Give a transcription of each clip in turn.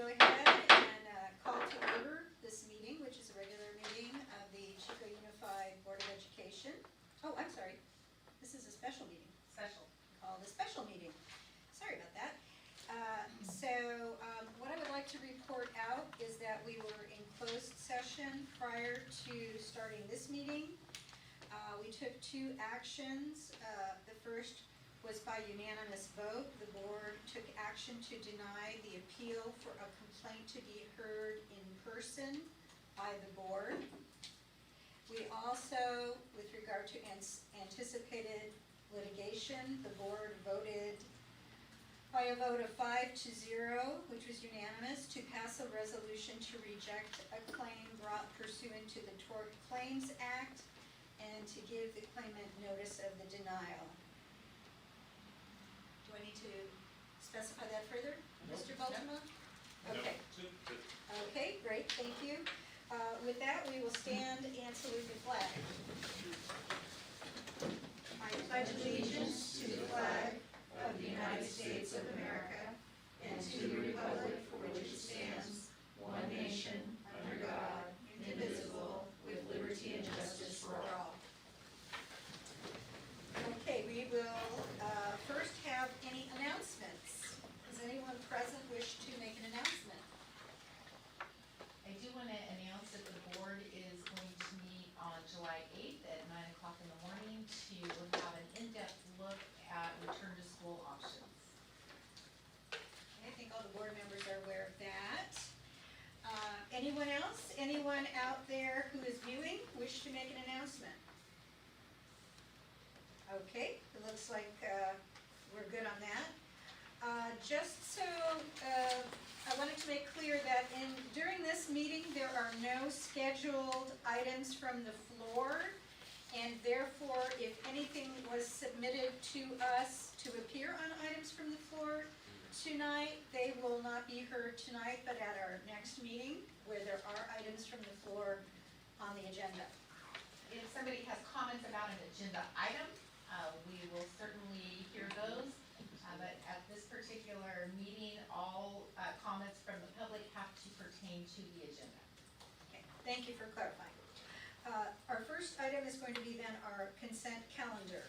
go ahead and call to order this meeting, which is a regular meeting of the Chico Unified Board of Education. Oh, I'm sorry. This is a special meeting. Special. Called a special meeting. Sorry about that. What I would like to report out is that we were in closed session prior to starting this meeting. We took two actions. The first was by unanimous vote. The board took action to deny the appeal for a complaint to be heard in person by the board. We also, with regard to anticipated litigation, the board voted by a vote of 5-0, which was unanimous, to pass a resolution to reject a claim brought pursuant to the Tort Claims Act and to give the claimant notice of the denial. Do I need to specify that further, Mr. Baltimore? Okay. Okay, great, thank you. With that, we will stand and salute the flag. I pledge allegiance to the flag of the United States of America and to the republic for which it stands, one nation, under God, indivisible, with liberty and justice for all. Okay, we will first have any announcements. Does anyone present wish to make an announcement? I do want to announce that the board is going to meet on July 8th at 9 o'clock in the morning to have an in-depth look at return to school options. I think all the board members are aware of that. Anyone else? Anyone out there who is viewing wish to make an announcement? Okay, it looks like we're good on that. Just so I wanted to make clear that during this meeting there are no scheduled items from the floor, and therefore if anything was submitted to us to appear on items from the floor tonight, they will not be heard tonight but at our next meeting where there are items from the floor on the agenda. If somebody has comments about an agenda item, we will certainly hear those. But at this particular meeting, all comments from the public have to pertain to the agenda. Okay, thank you for clarifying. Our first item is going to be then our consent calendar.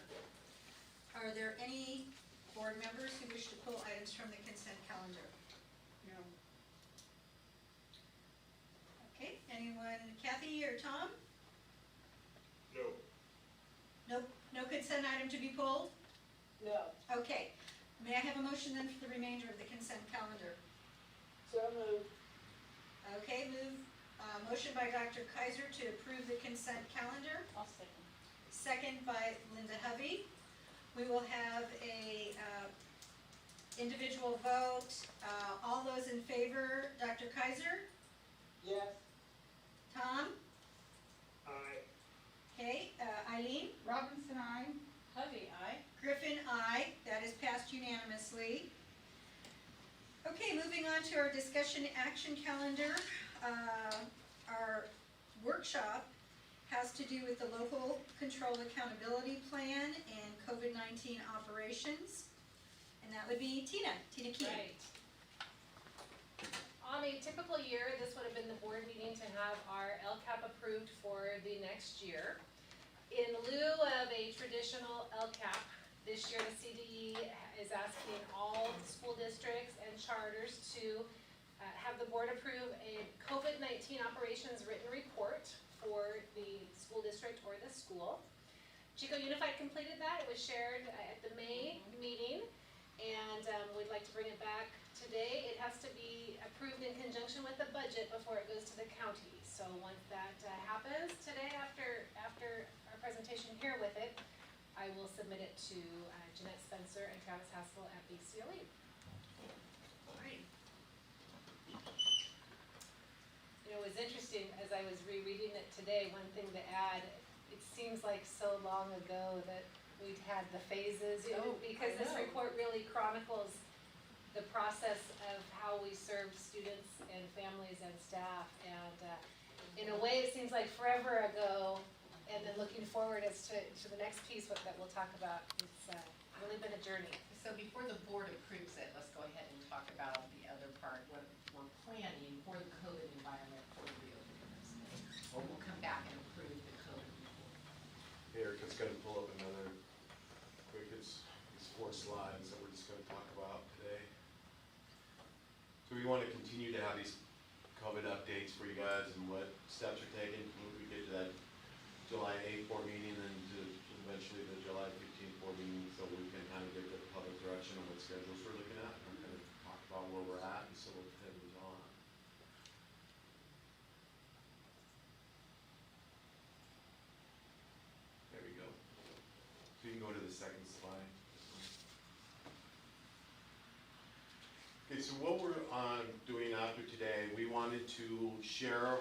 Are there any board members who wish to pull items from the consent calendar? No. Okay, anyone? Kathy or Tom? No. Nope, no consent item to be pulled? No. Okay. May I have a motion then for the remainder of the consent calendar? So moved. Okay, motion by Dr. Kaiser to approve the consent calendar. I'll second. Second by Linda Hovey. We will have a individual vote. All those in favor, Dr. Kaiser? Yes. Tom? Aye. Okay, Eileen? Robinson, aye. Hovey, aye. Griffin, aye. That is passed unanimously. Okay, moving on to our discussion action calendar. Our workshop has to do with the local control accountability plan and COVID-19 operations. And that would be Tina Key. Right. On a typical year, this would have been the board meeting to have our LCAP approved for the next year. In lieu of a traditional LCAP, this year the CDE is asking all school districts and charters to have the board approve a COVID-19 operations written report for the school district or the school. Chico Unified completed that. It was shared at the May meeting, and we'd like to bring it back today. It has to be approved in conjunction with the budget before it goes to the county. So once that happens today, after our presentation here with it, I will submit it to Jeanette Spencer and Travis Haskell at BCLE. Alright. You know, it was interesting as I was rereading it today, one thing to add, it seems like so long ago that we'd had the phases, you know, because this report really chronicles the process of how we served students and families and staff, and in a way it seems like forever ago, and then looking forward as to the next piece that we'll talk about. It's really been a journey. So before the board approves it, let's go ahead and talk about the other part, what we're planning for the COVID environment for the reopening of schools. Or we'll come back and approve the COVID report. Erica's gonna pull up another quick, it's 4 slides that we're just gonna talk about today. So we wanna continue to have these COVID updates for you guys and what steps are taken when we get to that July 8th board meeting and to eventually the July 15th board meeting, so we can kind of get the public direction on what schedules we're looking at and kind of talk about where we're at, and so we'll head these on. There we go. So you can go to the second slide. Okay, so what we're doing after today, we wanted to share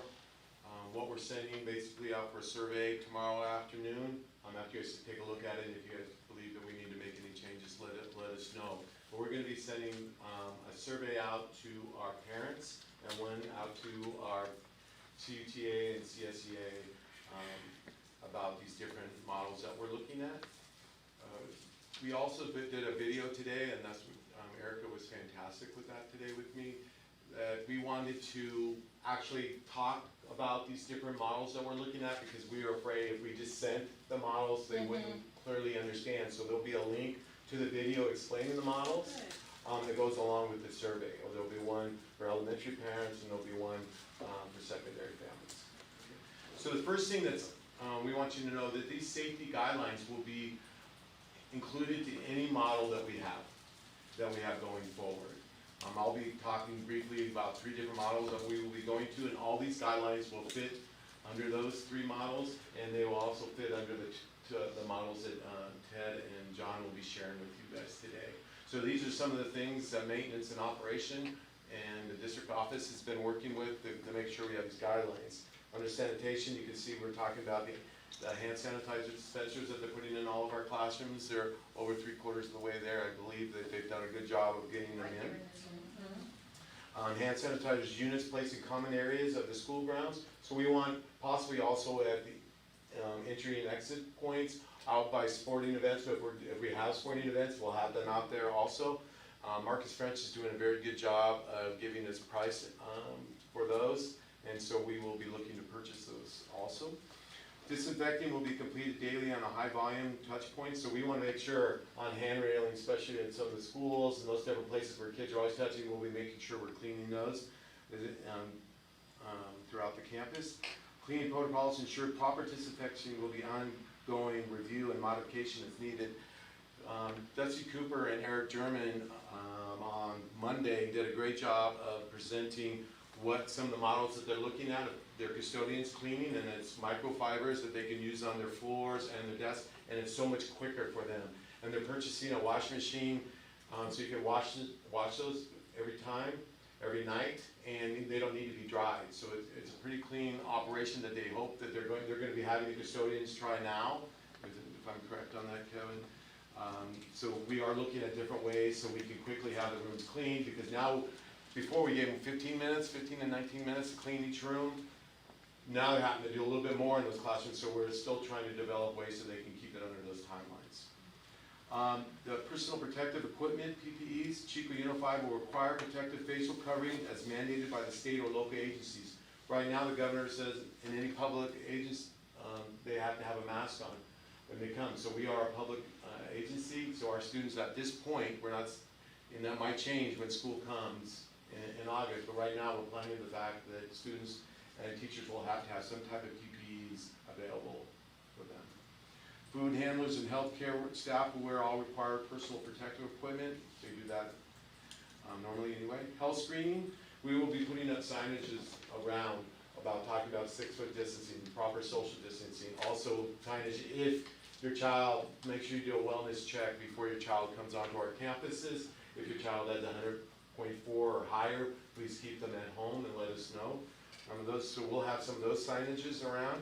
what we're sending basically out for a survey tomorrow afternoon. After you guys take a look at it, and if you guys believe that we need to make any changes, let us know. But we're gonna be sending a survey out to our parents and one out to our CUTA and CSEA about these different models that we're looking at. We also did a video today, and that's Erica was fantastic with that today with me. We wanted to actually talk about these different models that we're looking at because we were afraid if we just sent the models, they wouldn't clearly understand. So there'll be a link to the video explaining the models that goes along with the survey. Or there'll be one for elementary parents and there'll be one for secondary families. So the first thing that's, we want you to know that these safety guidelines will be included to any model that we have going forward. I'll be talking briefly about 3 different models that we will be going to, and all these guidelines will fit under those 3 models, and they will also fit under the models that Ted and John will be sharing with you guys today. So these are some of the things that maintenance and operation and the district office has been working with to make sure we have these guidelines. Under sanitation, you can see we're talking about the hand sanitizer dispensers that they're putting in all of our classrooms. They're over 3/4 of the way there. I believe that they've done a good job of getting them in. Hand sanitizers units placed in common areas of the school grounds. So we want possibly also at the entry and exit points, out by sporting events. So if we have sporting events, we'll have them out there also. Marcus French is doing a very good job of giving us price for those, and so we will be looking to purchase those also. Disinfecting will be completed daily on a high volume touch point, so we want to make sure on hand railings, especially in some of the schools and those different places where kids are always touching, we'll be making sure we're cleaning those throughout the campus. Cleaning protocols ensure proper disinfection will be ongoing review and modification as needed. Dusty Cooper and Eric German on Monday did a great job of presenting what some of the models that they're looking at. Their custodians cleaning, and it's microfibers that they can use on their floors and their desks, and it's so much quicker for them. And they're purchasing a washing machine, so you can wash those every night, and they don't need to be dried. So it's a pretty clean operation that they hope that they're going to be having the custodians try now, if I'm correct on that, Kevin. So we are looking at different ways so we can quickly have the rooms cleaned, because now, before we gave them 15 to 19 minutes to clean each room. Now they're having to do a little bit more in those classrooms, so we're still trying to develop ways so they can keep it under those timelines. The personal protective equipment, PPEs, Chico Unified will require protective facial covering as mandated by the state or local agencies. Right now, the governor says in any public agency, they have to have a mask on when they come. So we are a public agency, so our students at this point, we're not, and that might change when school comes in August, but right now we're planning the fact that students and teachers will have to have some type of PPEs available for them. Food handlers and healthcare staff will wear all required personal protective equipment. They do that normally anyway. Health screening, we will be putting up signages around about talking about 6-foot distancing, proper social distancing. Also signage, if your child, make sure you do a wellness check before your child comes onto our campuses. If your child has 100.4 or higher, please keep them at home and let us know. So we'll have some of those signages around.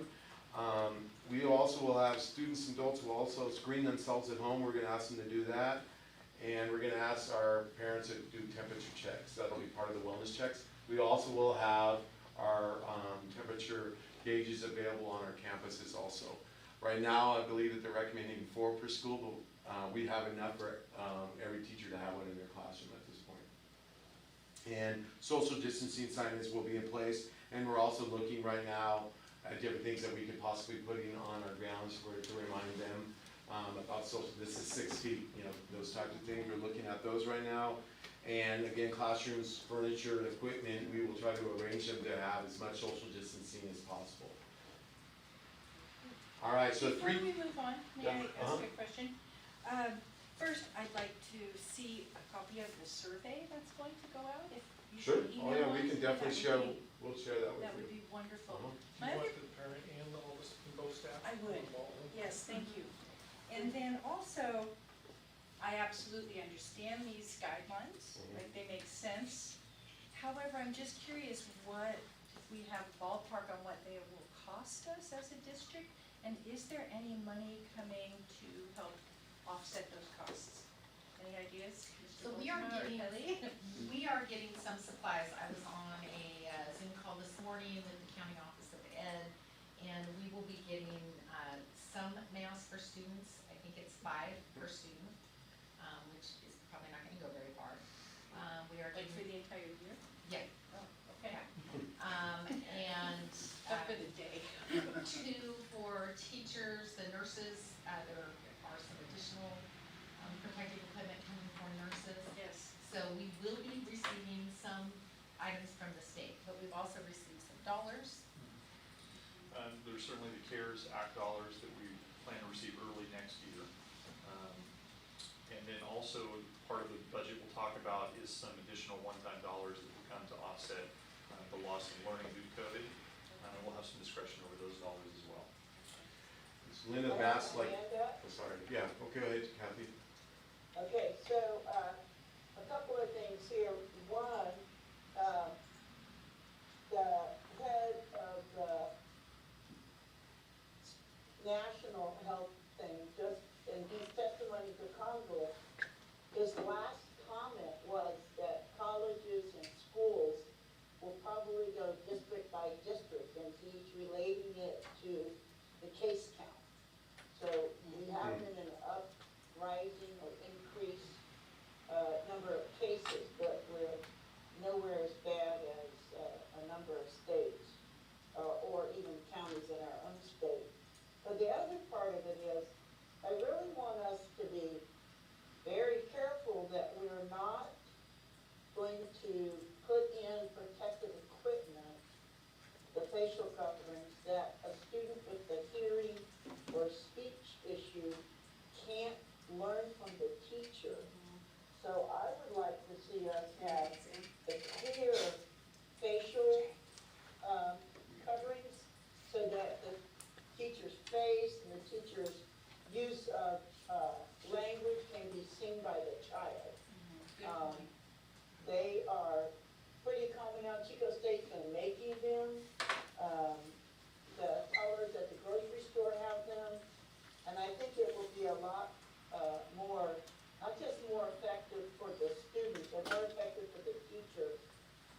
We also will have students and adults who will also screen themselves at home. We're going to ask them to do that. And we're going to ask our parents to do temperature checks. That'll be part of the wellness checks. We also will have our temperature gauges available on our campuses also. Right now, I believe that they're recommending 4 per school, but we have enough for every teacher to have one in their classroom at this point. And social distancing signage will be in place, and we're also looking right now at different things that we could possibly put in on our grounds to remind them about social, this is 6 feet, you know, those types of things. We're looking at those right now. And again, classrooms, furniture, and equipment, we will try to arrange them to have as much social distancing as possible. All right, so Before 3. we move on, may Yeah, I ask a question? First, I'd like to see a copy of the survey that's going to go out, if you Sure. can Oh email yeah, one we can to me, definitely that share. would be- We'll share that with That you. would be wonderful. Uh-huh. Do My you other, want the parent and all this, both staff? I would. involved? yes, thank you. And then also, I absolutely understand these guidelines, Mhm. like they make sense. However, I'm just curious what, if we have ballpark on what they will cost us as a district? And is there any money coming to help offset those costs? Any ideas? Mr. So we are Boltman or getting, Kelly? we are getting some supplies. I was on a Zoom call this morning with the county office of ed, and we will be getting some masks for students. I think it's 5 per student, which is probably not gonna go very far. We are Like for getting, the entire year? yeah, Oh, okay. and But for the day. 2 for teachers, the nurses, there are some additional protective equipment coming for nurses. Yes. So we will be receiving some items from the state, but we've also received some dollars. There's certainly the CARES Act dollars that we plan to receive early next year. And then also, part of the budget we'll talk about is some additional one-time dollars that will come to offset the loss in learning due to COVID. We'll have some discretion over those dollars as well. Is Linda Bass, like, Amanda? oh, sorry, yeah, okay, go ahead, Kathy. Okay, so, a couple of things here. One, the head of the national health thing, just in his testimony to Congress, his last comment was that colleges and schools will probably go district by district, and he's relating it to the case count. So we have been an uprising or increased number of cases, but we're nowhere as bad as a number of states, or even counties in our own state. But the other part of it is, I really want us to be very careful that we're not going to put in protective equipment, the facial coverings, that a student with a hearing or speech issue can't learn from the teacher. So I would like to see us have a clear facial coverings so that the teacher's face and the teacher's use of language can be seen by the child. Good point. They are pretty common now. Chico State's been making them. The colors at the grocery store have them. And I think it will be a lot more, not just more effective for the student, but more effective for the teacher,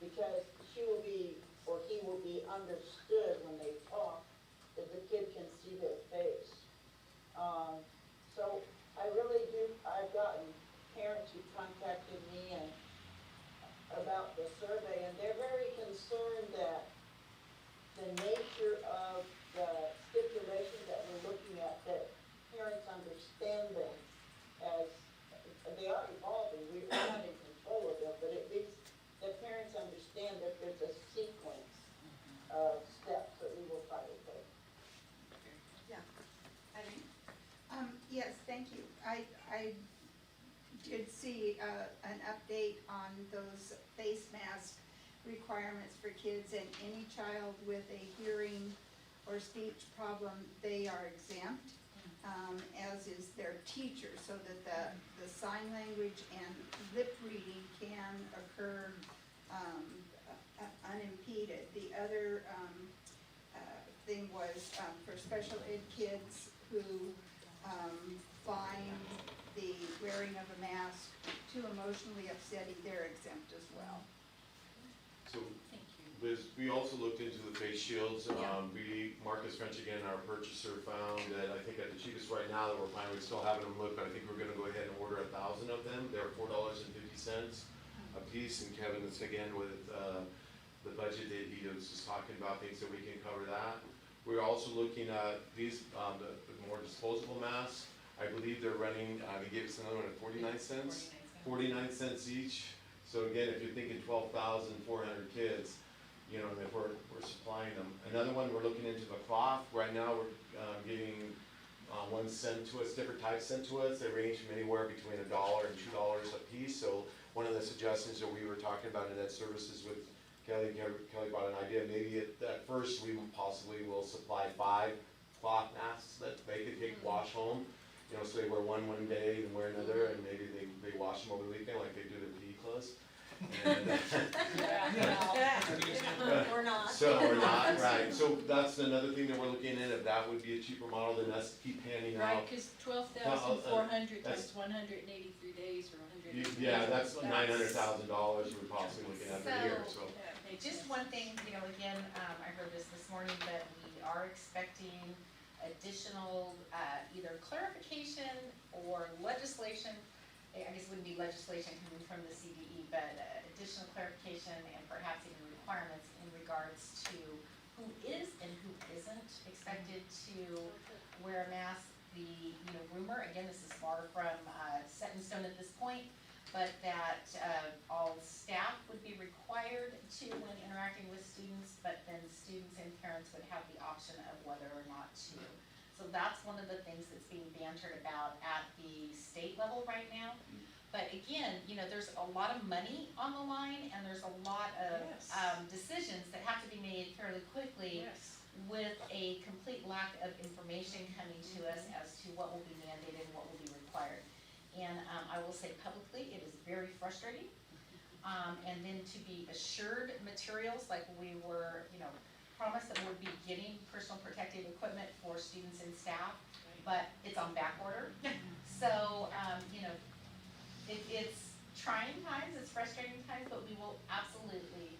because she will be, or he will be understood when they talk, that the kid can see their face. So I really do, I've gotten parents who contacted me and about the survey, and they're very concerned that the nature of the stipulations that we're looking at, that parents understand them as, they are evolving, we're not in control of them, but at least the parents understand that there's a sequence of steps that we will try to take. Yes, thank you. I did see an update on those face mask requirements for kids, and any child with a hearing or speech problem, they are exempt, as is their teacher, so that the sign language and lip reading can occur unimpeded. The other thing was for special ed kids who find the wearing of a mask too emotionally upsetting, they're exempt as well. So Thank you. Liz, we also looked into the face shields. Yeah. Marcus French again, our purchaser, found that I think at the cheapest right now that we're finding, we're still having them look, but I think we're gonna go ahead and order 1,000 of them. They're $4.50 a piece, and Kevin is again with, the budget that he was just talking about, things that we can cover that. We're also looking at these, the more disposable masks. I believe they're running, they gave us another one at 49 cents. 49 cents each. So again, if you're thinking 12,400 kids, you know, if we're supplying them. Another one, we're looking into the cloth. Right now, we're getting one sent to us, different types sent to us. They range from anywhere between $1 and $2 a piece. So one of the suggestions that we were talking about in Ed Services with Kelly brought an idea. Maybe at first we possibly will supply 5 cloth masks that they could take wash home. You know, so they wear one day and wear another, and maybe they wash them over the weekend like they do their PE clothes. Or not. Or not, right, so that's another thing that we're looking at, if that would be a cheaper model than us to keep handing Right, out. cause 12,400 that's- times 183 days or 180. Yeah, that's $900,000 we're possibly looking at a year, so. That makes Just sense. one thing, you know, again, I heard this morning, but we are expecting additional, either clarification or legislation. I guess it wouldn't be legislation coming from the CDE, but additional clarification and perhaps even requirements in regards to who is and who isn't expected to wear a mask. The, you know, rumor, again, this is far from set in stone at this point, but that all staff would be required to when interacting with students, but then students and parents would have the option of whether or not to. So that's one of the things that's being bantered about at the state level right now. But again, you know, there's a lot of money on the line, and there's a lot of Yes. decisions that have to be made fairly quickly Yes. with a complete lack of information coming to us as to what will be mandated and what will be required. And I will say publicly, it is very frustrating. And then to be assured materials, like we were, you know, promised that we would be getting personal protective equipment for students and staff, but it's on back order. So, you know, it's trying times, it's frustrating times, but we will absolutely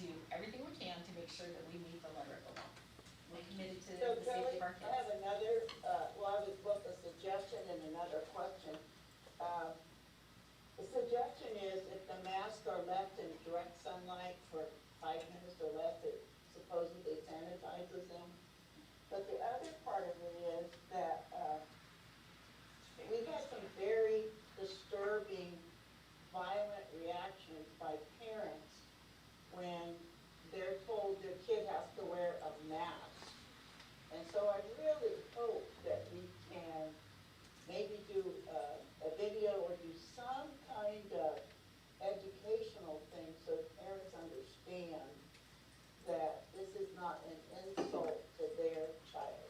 do everything we can to make sure that we meet the letter of the law. We're committed to So the safety Kelly, of our I have kids. another, well, I was both a suggestion and another question. The suggestion is if the masks are left in direct sunlight for 5 minutes or less, it supposedly sanitizes them. But the other part of it is that, we've had some very disturbing, violent reactions by parents when they're told their kid has to wear a mask. And so I really hope that we can maybe do a video or do some kind of educational thing so parents understand that this is not an insult to their child.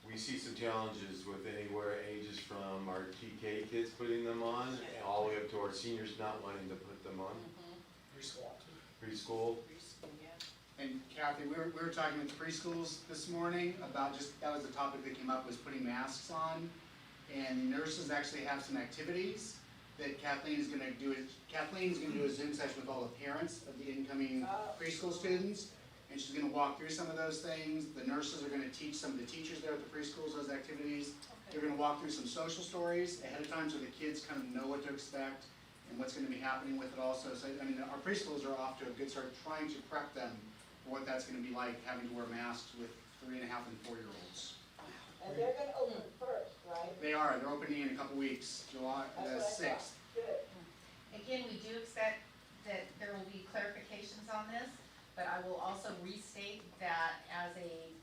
We see some challenges with anywhere ages from our TK kids putting them on, and all the way up to our seniors not wanting to put them on, preschool. And Kathy, we were talking with the preschools this morning about that was the topic that came up, was putting masks on. And nurses actually have some activities that Kathleen's gonna do a Zoom session with all the parents of the incoming preschool students. And she's gonna walk through some of those things. The nurses are gonna teach some of the teachers there at the preschools those activities. They're gonna walk through some social stories ahead of time so the kids kind of know what to expect and what's gonna be happening with it also. So, I mean, our preschools are off to a good start trying to prep them for what that's gonna be like, having to wear masks with 3.5 and 4-year-olds. And they're gonna open first, right? They're opening in a couple weeks, July That's what I thought. 6th. Good. Again, we do expect that there will be clarifications on this, but I will also restate that as a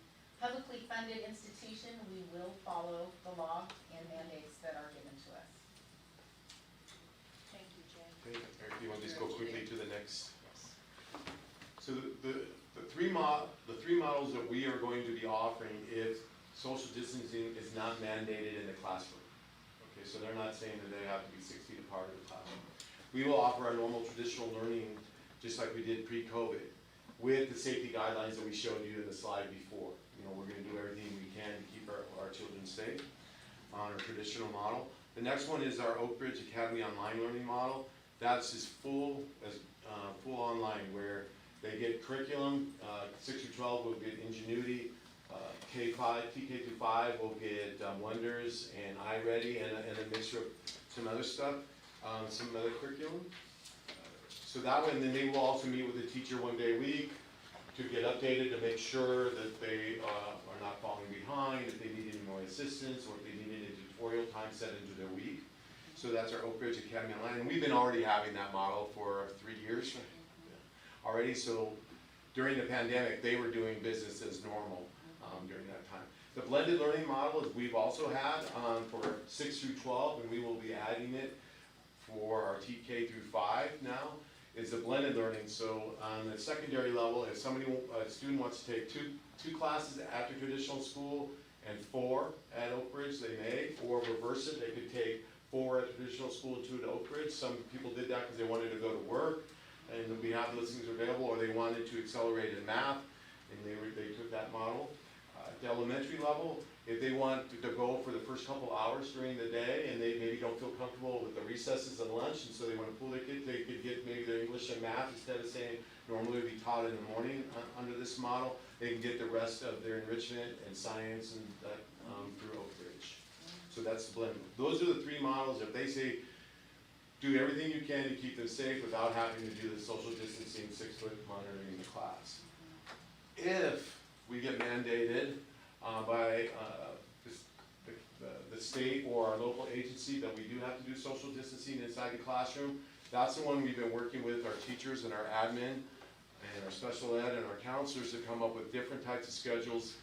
publicly funded institution, we will follow the law and mandates that are given to us. Thank you, Jen. Okay, Eric, you want to just go quickly to the next? So the three models that we are going to be offering if social distancing is not mandated in the classroom. Okay, so they're not saying that they have to be 6 feet apart in the classroom. We will offer our normal traditional learning, just like we did pre-COVID, with the safety guidelines that we showed you in the slide before. You know, we're gonna do everything we can to keep our children safe on our traditional model. The next one is our Oakridge Academy online learning model. That's as full as full online, where they get curriculum, 6 through 12 will get Ingenuity, K5, TK through 5 will get Wonders and iReady, and a mixture of some other stuff, some other curriculum. So that way, and then they will also meet with the teacher one day a week to get updated, to make sure that they are not falling behind, if they need any more assistance, or if they need any tutorial time set into their week. So that's our Oakridge Academy Online, and we've been already having that model for 3 years already. So during the pandemic, they were doing business as normal during that time. The blended learning model is we've also had for 6 through 12, and we will be adding it for our TK through 5 now. Is a blended learning. So on the secondary level, if a student wants to take two classes at the traditional school and 4 at Oakridge, they may, or reverse it, they could take 4 at traditional school and 2 at Oakridge. Some people did that because they wanted to go to work, and we have those things available, or they wanted to accelerate in math, and they took that model. At the elementary level, if they want to go for the first couple hours during the day, and they maybe don't feel comfortable with the recesses and lunch, and so they want to pull their kids, they could get maybe their English and math, instead of saying normally would be taught in the morning under this model, they can get the rest of their enrichment and science and that through Oakridge. So that's the blend. Those are the 3 models. If they say, do everything you can to keep them safe without having to do the social distancing, 6-foot monitoring in the class. If we get mandated by the state or our local agency that we do have to do social distancing inside the classroom, that's the one we've been working with our teachers and our admin and our special ed and our counselors to come up with different types of schedules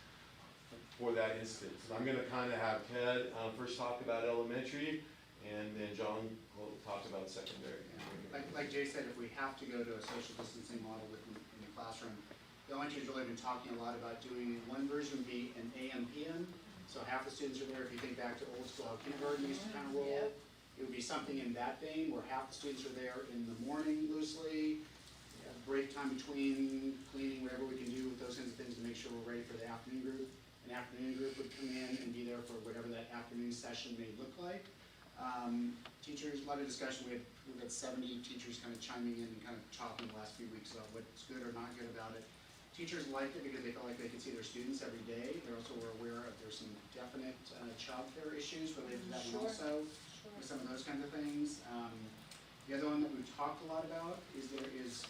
for that instance. And I'm going to kind of have Ted first talk about elementary, and then John will talk about secondary. Like Jay said, if we have to go to a social distancing model in the classroom, the elementary's really been talking a lot about doing, one version would be an AM, PM. So half the students are there. If you think back to old school, how kindergarten used to kind of roll, it would be something in that vein where half the students are there in the morning loosely, break time between cleaning, whatever we can do with those kinds of things to make sure we're ready for the afternoon group. An afternoon group would come in and be there for whatever that afternoon session may look like. Teachers, a lot of discussion. We've got 70 teachers kind of chiming in and kind of talking the last few weeks about what's good or not good about it. Teachers liked it because they felt like they could see their students every day. They also were aware of there's some definite childcare issues related to that one also, with some of those kinds of things. The other one that we've talked a lot about is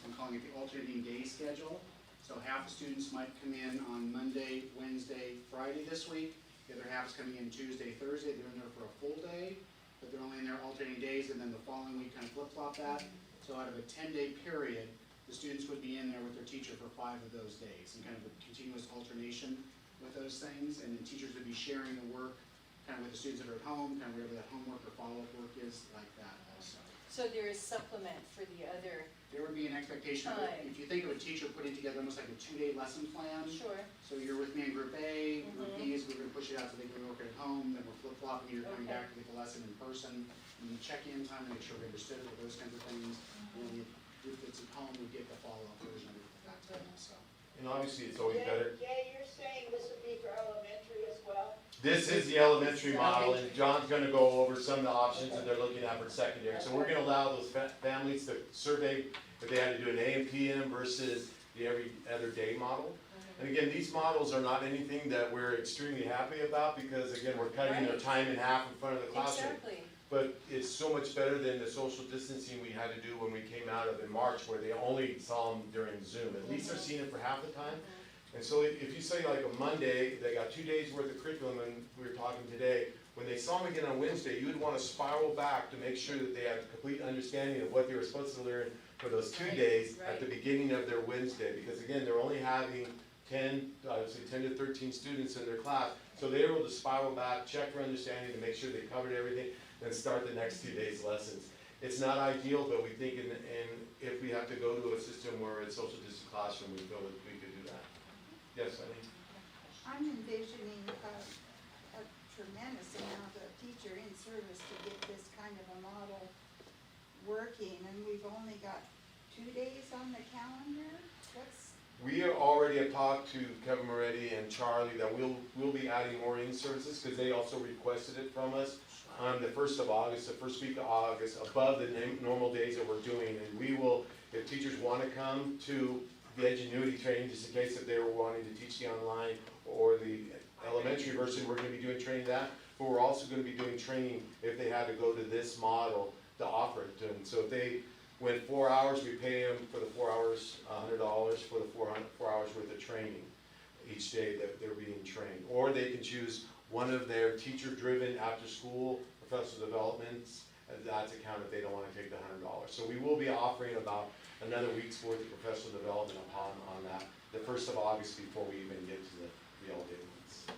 I'm calling it the alternating day schedule. So half the students might come in on Monday, Wednesday, Friday this week. The other half is coming in Tuesday, Thursday. They're in there for a full day, but they're only in there alternating days, and then the following week kind of flip-flop that. So out of a 10-day period, the students would be in there with their teacher for 5 of those days, and kind of a continuous alternation with those things. And then teachers would be sharing the work kind of with the students that are at home, kind of whatever that homework or follow-up work is, like that also. So there is supplement for the other. There would be an expectation of, if you think of a teacher putting together almost like a 2-day lesson plan. Sure. So you're with me in group A, group B is we're gonna push it out so they can work at home, then we're flip-flopping, you're coming back to get the lesson in person, and the check-in time to make sure we understood it, those kinds of things. And then the group that's at home would get the follow-up version of it at that time, so. And obviously, it's always better. Jay, you're saying this would be for elementary as well? This is the elementary model, and John's gonna go over some of the options that they're looking at for secondary. So we're gonna allow those families to survey if they had to do an AM, PM versus the every other day model. And again, these models are not anything that we're extremely happy about, because again, we're cutting their time in half in front of the classroom. Exactly. But it's so much better than the social distancing we had to do when we came out of in March, where they only saw them during Zoom. At least they're seeing it for half the time. And so if you say like a Monday, they got 2 days worth of curriculum, and we were talking today, when they saw them again on Wednesday, you would want to spiral back to make sure that they had a complete understanding of what they were supposed to learn for those 2 days at the beginning of their Wednesday. Because again, they're only having 10 to 13 students in their class. So they were able to spiral back, check for understanding to make sure they covered everything, and start the next 2 days' lessons. It's not ideal, but we think if we have to go to a system where it's social distance classroom, we feel that we could do that. Yes, I think. I'm envisioning a tremendous amount of teacher in service to get this kind of a model working, and we've only got 2 days on the calendar? We already have talked to Kevin Moretti and Charlie that we'll be adding more in-services, because they also requested it from us on the 1st of August, the first week of August, above the normal days that we're doing. And we will, if teachers wanna come to the Edgenuity training, just in case if they were wanting to teach the online or the elementary version, we're gonna be doing training that. But we're also gonna be doing training if they had to go to this model to offer it to them. So if they went 4 hours, we pay them for the 4 hours, $100 for the 4 hours worth of training each day that they're being trained. Or they can choose one of their teacher-driven after-school professional developments, and that's a count if they don't wanna take the $100. So we will be offering about another week's worth of professional development on that, the 1st of August before we even get to the all-day ones. I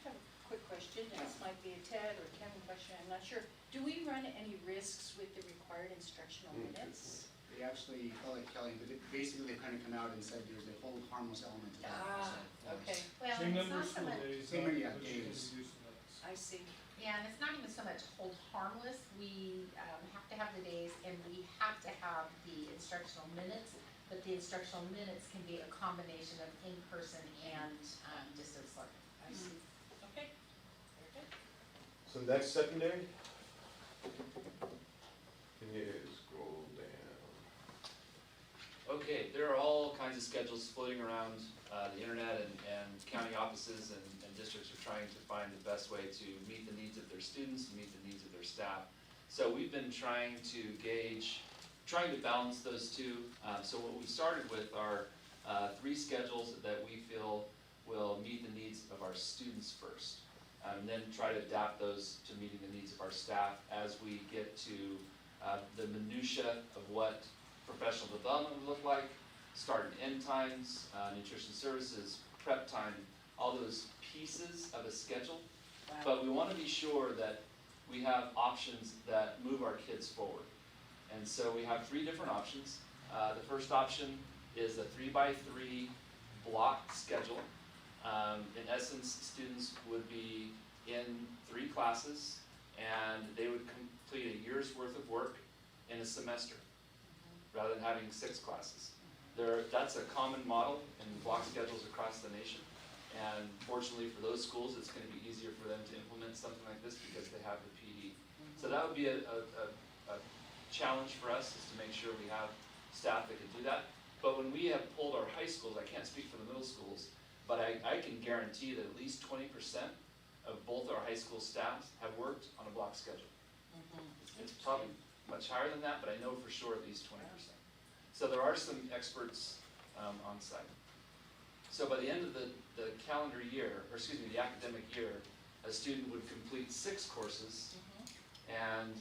have a quick question, this might be a Ted or Kevin question, I'm not sure. Do we run any risks with the required instructional minutes? They actually, I'll let Kelly, but basically they've kind of come out and said there's a whole harmless element to that. so, Okay, Well, Same it's number not of so school much, days, Same many, yeah, but you can days. reduce the minutes. I see. yeah, and it's not even so much hold harmless, we, have to have the days, and we have to have the instructional minutes, but the instructional minutes can be a combination of in-person and, distance learning. I see. Okay, very good. So next secondary. Can you scroll down? Okay, there are all kinds of schedules floating around the internet, and county offices and districts are trying to find the best way to meet the needs of their students and meet the needs of their staff. So we've been trying to balance those two. So what we started with are 3 schedules that we feel will meet the needs of our students first. And then try to adapt those to meeting the needs of our staff as we get to the minutia of what professional development would look like, start and end times, nutrition services, prep time, all those pieces of a schedule. Wow. But we want to be sure that we have options that move our kids forward. And so we have 3 different options. The first option is a 3x3 block schedule. In essence, students would be in 3 classes, and they would complete a year's worth of work in a semester, rather than having 6 classes. That's a common model in block schedules across the nation, and fortunately for those schools, it's going to be easier for them to implement something like this because they have the PD. So that would be a challenge for us, is to make sure we have staff that can do that. But when we have pulled our high schools, I can't speak for the middle schools, but I can guarantee that at least 20% of both our high school staffs have worked on a block schedule. It's probably much higher than that, but I know for sure at least 20%. So there are some experts on site. So by the end of the calendar year, or excuse me, the academic year, a student would complete 6 courses and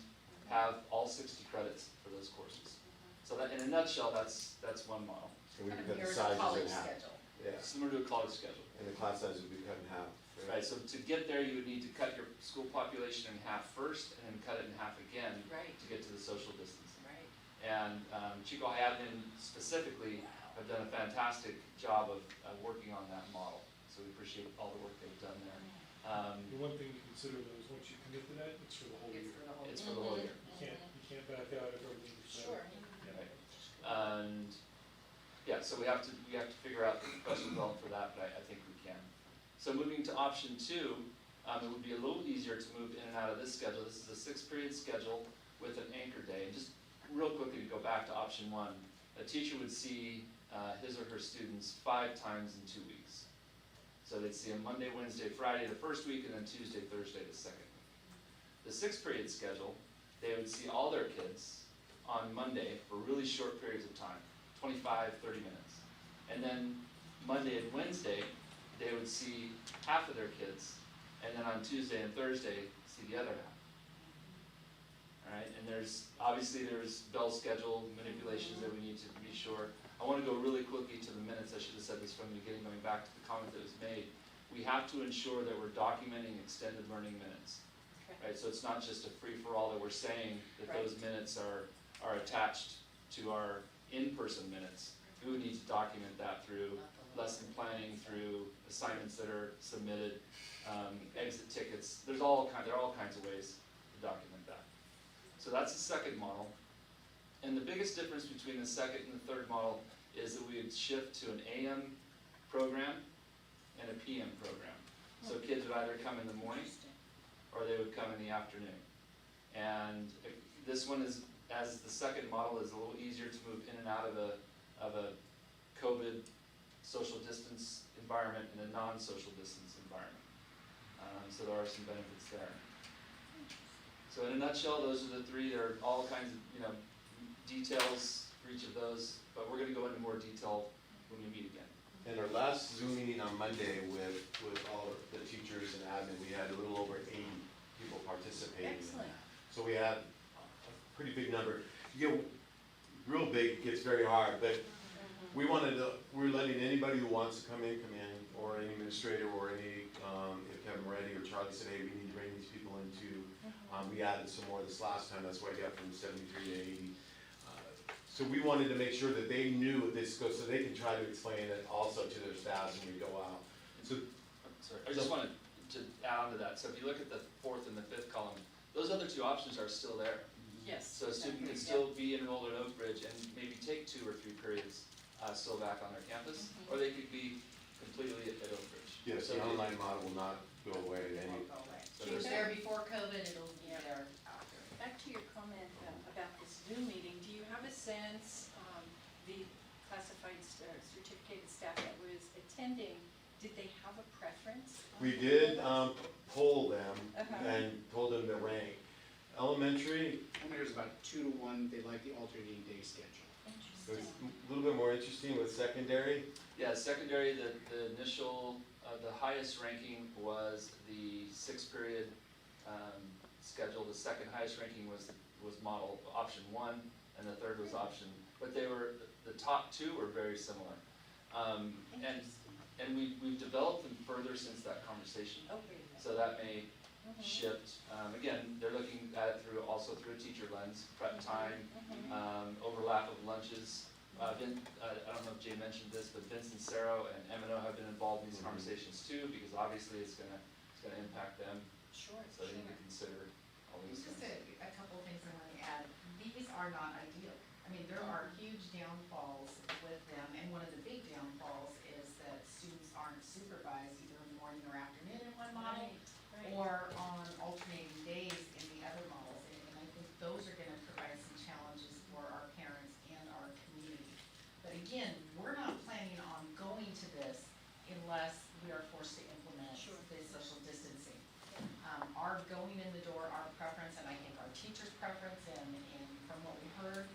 have all 60 credits for those courses. So that, in a nutshell, that's one model. And we Kind can of cut the mirrors a sizes college in half. schedule. Yeah, Similar to a college schedule. and the class size would be cut in half. Right, so to get there, you would need to cut your school population in half first, and then cut it in half again Right, to get to the social distancing. right. And Chico admin specifically have done a fantastic job of working on that model. So we appreciate all the work they've done there. The one thing to consider though is once you commit to that, it's for the whole year. It's for the whole year. You can't back out if everything's set. Sure. Right. And, yeah, so we have to figure out the professional development for that, but I think we can. So moving to option 2, it would be a little easier to move in and out of this schedule. This is a 6-period schedule with an anchor day. And just real quickly to go back to option 1, a teacher would see his or her students 5 times in 2 weeks. So they'd see them Monday, Wednesday, Friday the first week, and then Tuesday, Thursday the second week. The 6-period schedule, they would see all their kids on Monday for really short periods of time, 25, 30 minutes. And then Monday and Wednesday, they would see half of their kids, and then on Tuesday and Thursday, see the other half. All right, and there's bell schedule manipulations that we need to be sure. I want to go really quickly to the minutes. I should have said this from the beginning, going back to the comment that was made. We have to ensure that we're documenting extended learning minutes. Okay. Right, so it's not just a free-for-all that we're saying that those minutes are attached to our in-person minutes. We would need to document that through lesson planning, through assignments that are submitted, exit tickets. There are all kinds of ways to document that. So that's the second model. And the biggest difference between the second and the third model is that we would shift to an AM program and a PM program. So kids would either come in the morning or they would come in the afternoon. And this one is as the second model is a little easier to move in and out of a COVID social distance environment and a non-social distance environment. So there are some benefits there. So in a nutshell, those are the three. There are all kinds of, details for each of those, but we're gonna go into more detail when we meet again. And our last Zoom meeting on Monday with all of the teachers and admin, we had a little over 80 people participating in Excellent. that. So we had a pretty big number. You get real big, it gets very hard, but we're letting anybody who wants to come in, or any administrator, or any, if Kevin Moretti or Charlie said, hey, we need to bring these people into, we added some more this last time, that's why I got from 73 to 80. So we wanted to make sure that they knew what this goes, so they can try to explain it also to their staffs when we go out. So, Sorry, I just wanted to add on to that. So if you look at the fourth and the fifth column, those other two options are still there. Yes. So a student can still be enrolled in Oakridge and maybe take 2 or 3 periods still back on their campus, or they could be completely at Oakridge. yes, the online model will not go away at any. Won't go away. So It was there's- there before COVID, it'll be there after. Back to your comment about this Zoom meeting, do you have a sense, the classified certificated staff that was attending, did they have a preference? We did poll them Uh-huh. and told them to rank. Elementary, There's about 2 to 1, they like the alternating day schedule. it was Interesting. a little bit more interesting with secondary. Yeah, secondary, the initial, the highest ranking was the 6-period schedule. The second highest ranking was model option 1, and the third was option, but the top 2 were very similar. And we've developed them further since that conversation, Oh, great. so that may Mhm. shift. Again, they're looking at it also through a teacher lens, prep time, overlap of lunches. I don't know if Jay mentioned this, but Vince and Sarah and M&O have been involved in these conversations too, because obviously it's gonna impact them, Sure, so they need to consider all these Just things. a couple of things I want to add. These are not ideal. I mean, there are huge downfalls with them, and one of the big downfalls is that students aren't supervised either in the morning or afternoon in one model, Right. or on alternating days in the other models. And I think those are gonna provide some challenges for our parents and our community. But again, we're not planning on going to this unless we are forced to implement Sure. the social distancing. Our going in the door, our preference, and I think our teachers' preference, and from what we heard,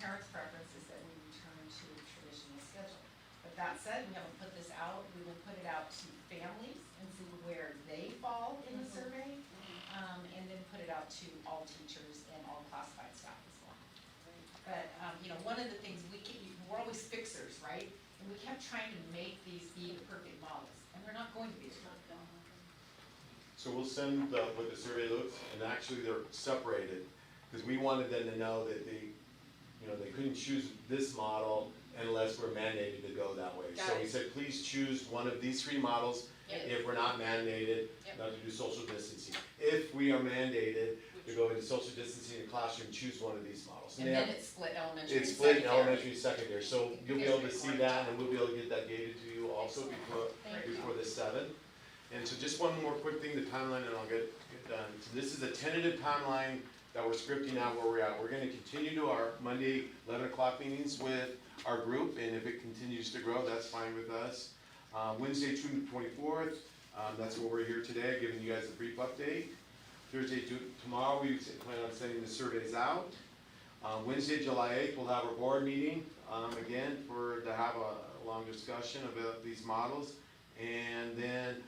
parents' preference is that we return to a traditional schedule. But that said, we haven't put this out. We will put it out to families and see where they fall in the survey, and then put it out to all teachers and all classified staff as well. But, one of the things we're always fixers, right? And we kept trying to make these be the perfect models, and they're not going to be the perfect. So we'll send what the survey looks, and actually they're separated, because we wanted them to know that they couldn't choose this model unless we're mandated to go that way. So we said, please choose one of these 3 models if we're not mandated, not to do social distancing. If we are mandated to go into social distancing in the classroom, choose one of these models. And they then have- it's split elementary and It's split in secondary. elementary and secondary, so you'll be able to see that, and we'll be able to get that data to you also before the 7th. And so just one more quick thing, the timeline, and I'll get done. So this is a tentative timeline that we're scripting out where we're at. We're gonna continue to our Monday 11 o'clock meetings with our group, and if it continues to grow, that's fine with us. Wednesday, June 24th, that's where we're here today, giving you guys a brief update. Thursday, tomorrow, we plan on sending the surveys out. Wednesday, July 8th, we'll have our board meeting, again, to have a long discussion about these models. And then,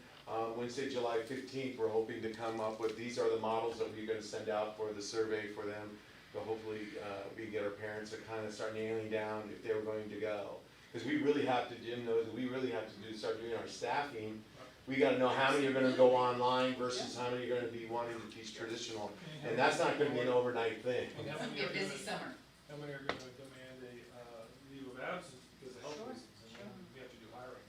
Wednesday, July 15th, we're hoping to come up with, these are the models that we're gonna send out for the survey for them, to hopefully, we can get our parents to kind of start nailing down if they were going to go. Because we really have to, Jim knows, we really have to start doing our staffing. We gotta know how many are gonna go online versus how many are gonna be wanting to teach traditional. And that's not gonna be an overnight thing. And how It's gonna many be a are busy gonna- summer. How many are gonna demand a leave of absence because of health Sure, reasons, and then we have to do hiring?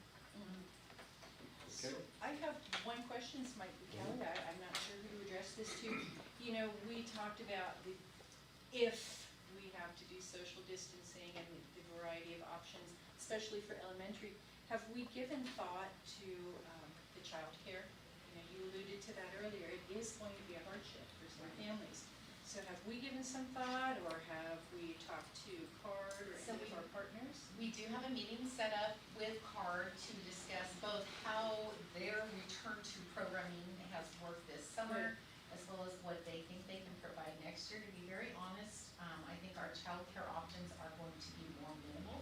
Okay. I have one question, this might be Kelly, I'm not sure who to address this to. We talked about if we have to do social distancing and the variety of options, especially for elementary. Have we given thought to the childcare? You alluded to that earlier, it is going to be a hardship for some families. So have we given some thought, or have we talked to CARD or So any of our partners? We do have a meeting set up with CARD to discuss both how their return to programming has worked this summer, as well as what they think they can provide next year. To be very honest, I think our childcare options are going to be more minimal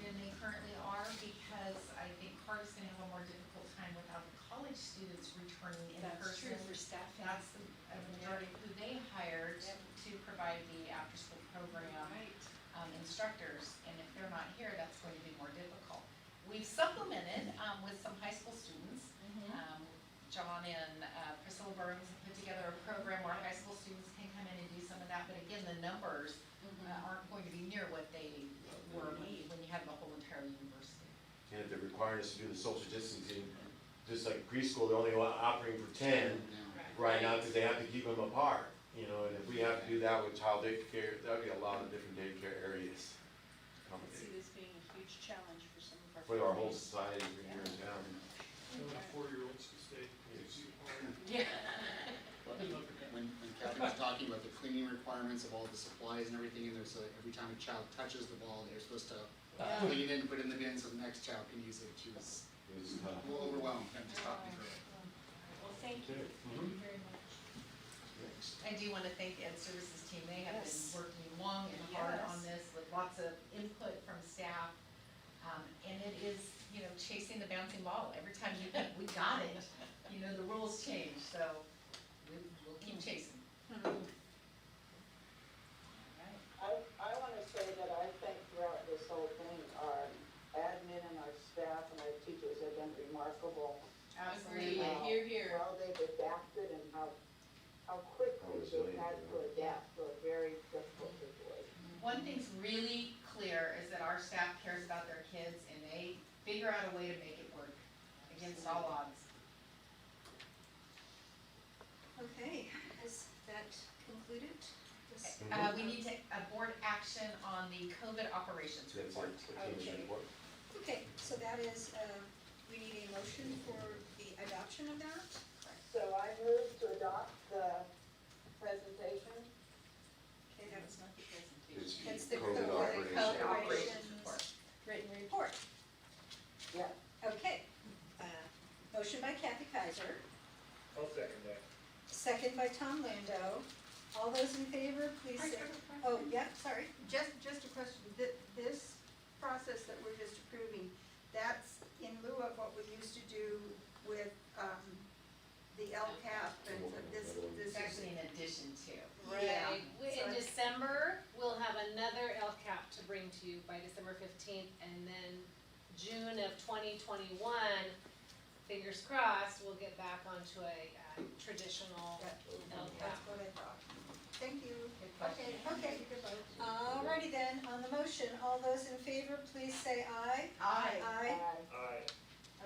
than they currently are, because I think CARD is gonna have a more difficult time without the college students returning in person. That's true for staffing. That's a majority of who they hired Yep. to provide the after-school program Right. instructors, and if they're not here, that's going to be more difficult. We've supplemented with some high school students. John and Priscilla Burns have put together a program where high school students can come in and do some of that, but again, the numbers aren't going to be near what they were when you had the whole entire university. And if they're requiring us to do the social distancing, just like preschool, they're only operating for 10 right now, because they have to keep them apart, you know, and if we have to do that with child daycare, that'd be a lot of different daycare areas. I see this being a huge challenge for some of our. For our whole families. society here in town. So the 4-year-olds can stay, Yeah. When Catherine was talking about the cleaning requirements of all the supplies and everything, and there's every time a child touches the ball, they're supposed to clean it and put it in the bin so the next child can use it. She was It was tough. a little overwhelmed, and just talking through it. Well, thank you. Thank you very much. Next. I do want to thank the Ed Services team. They have been Yes. working long and hard Yes. on this with lots of input from staff. And it is, you know, chasing the bouncing ball. Every time you think we got it, you know, the rules change, so we'll keep chasing. I wanna say that I think throughout this whole thing, our admin and our staff and our teachers have been remarkable. Absolutely. How Here. well they've adapted and how quickly they've had to adapt to a very difficult situation. One thing's really clear is that our staff cares about their kids and they figure out a way to make it work against all odds. Okay, is that concluded? This- We need to, board action on the COVID operations That's report. it. The team's Okay. report. Okay, so that is, we need a motion for the adoption of that? So I move to adopt the presentation. Okay, That that's was not the presentation. It's That's the COVID COVID operations. Operations report. written report. Yeah. Okay, motion by Kathy Kaiser, I'll second that. second by Tom Lando. All those in favor, please say. Oh, yeah, sorry. Just a question, this process that we're just approving, that's in lieu of what we used to do with, the LCAP and this It's is. actually in addition to. Yeah. Right, So in December, we'll have another LCAP to bring to you by December 15th, and then June of 2021, fingers crossed, we'll get back onto a traditional That's LCAP. what I thought. Thank you. Good question. Okay. Alrighty then, on the motion, all those in favor, please say aye. Aye. Aye. Aye.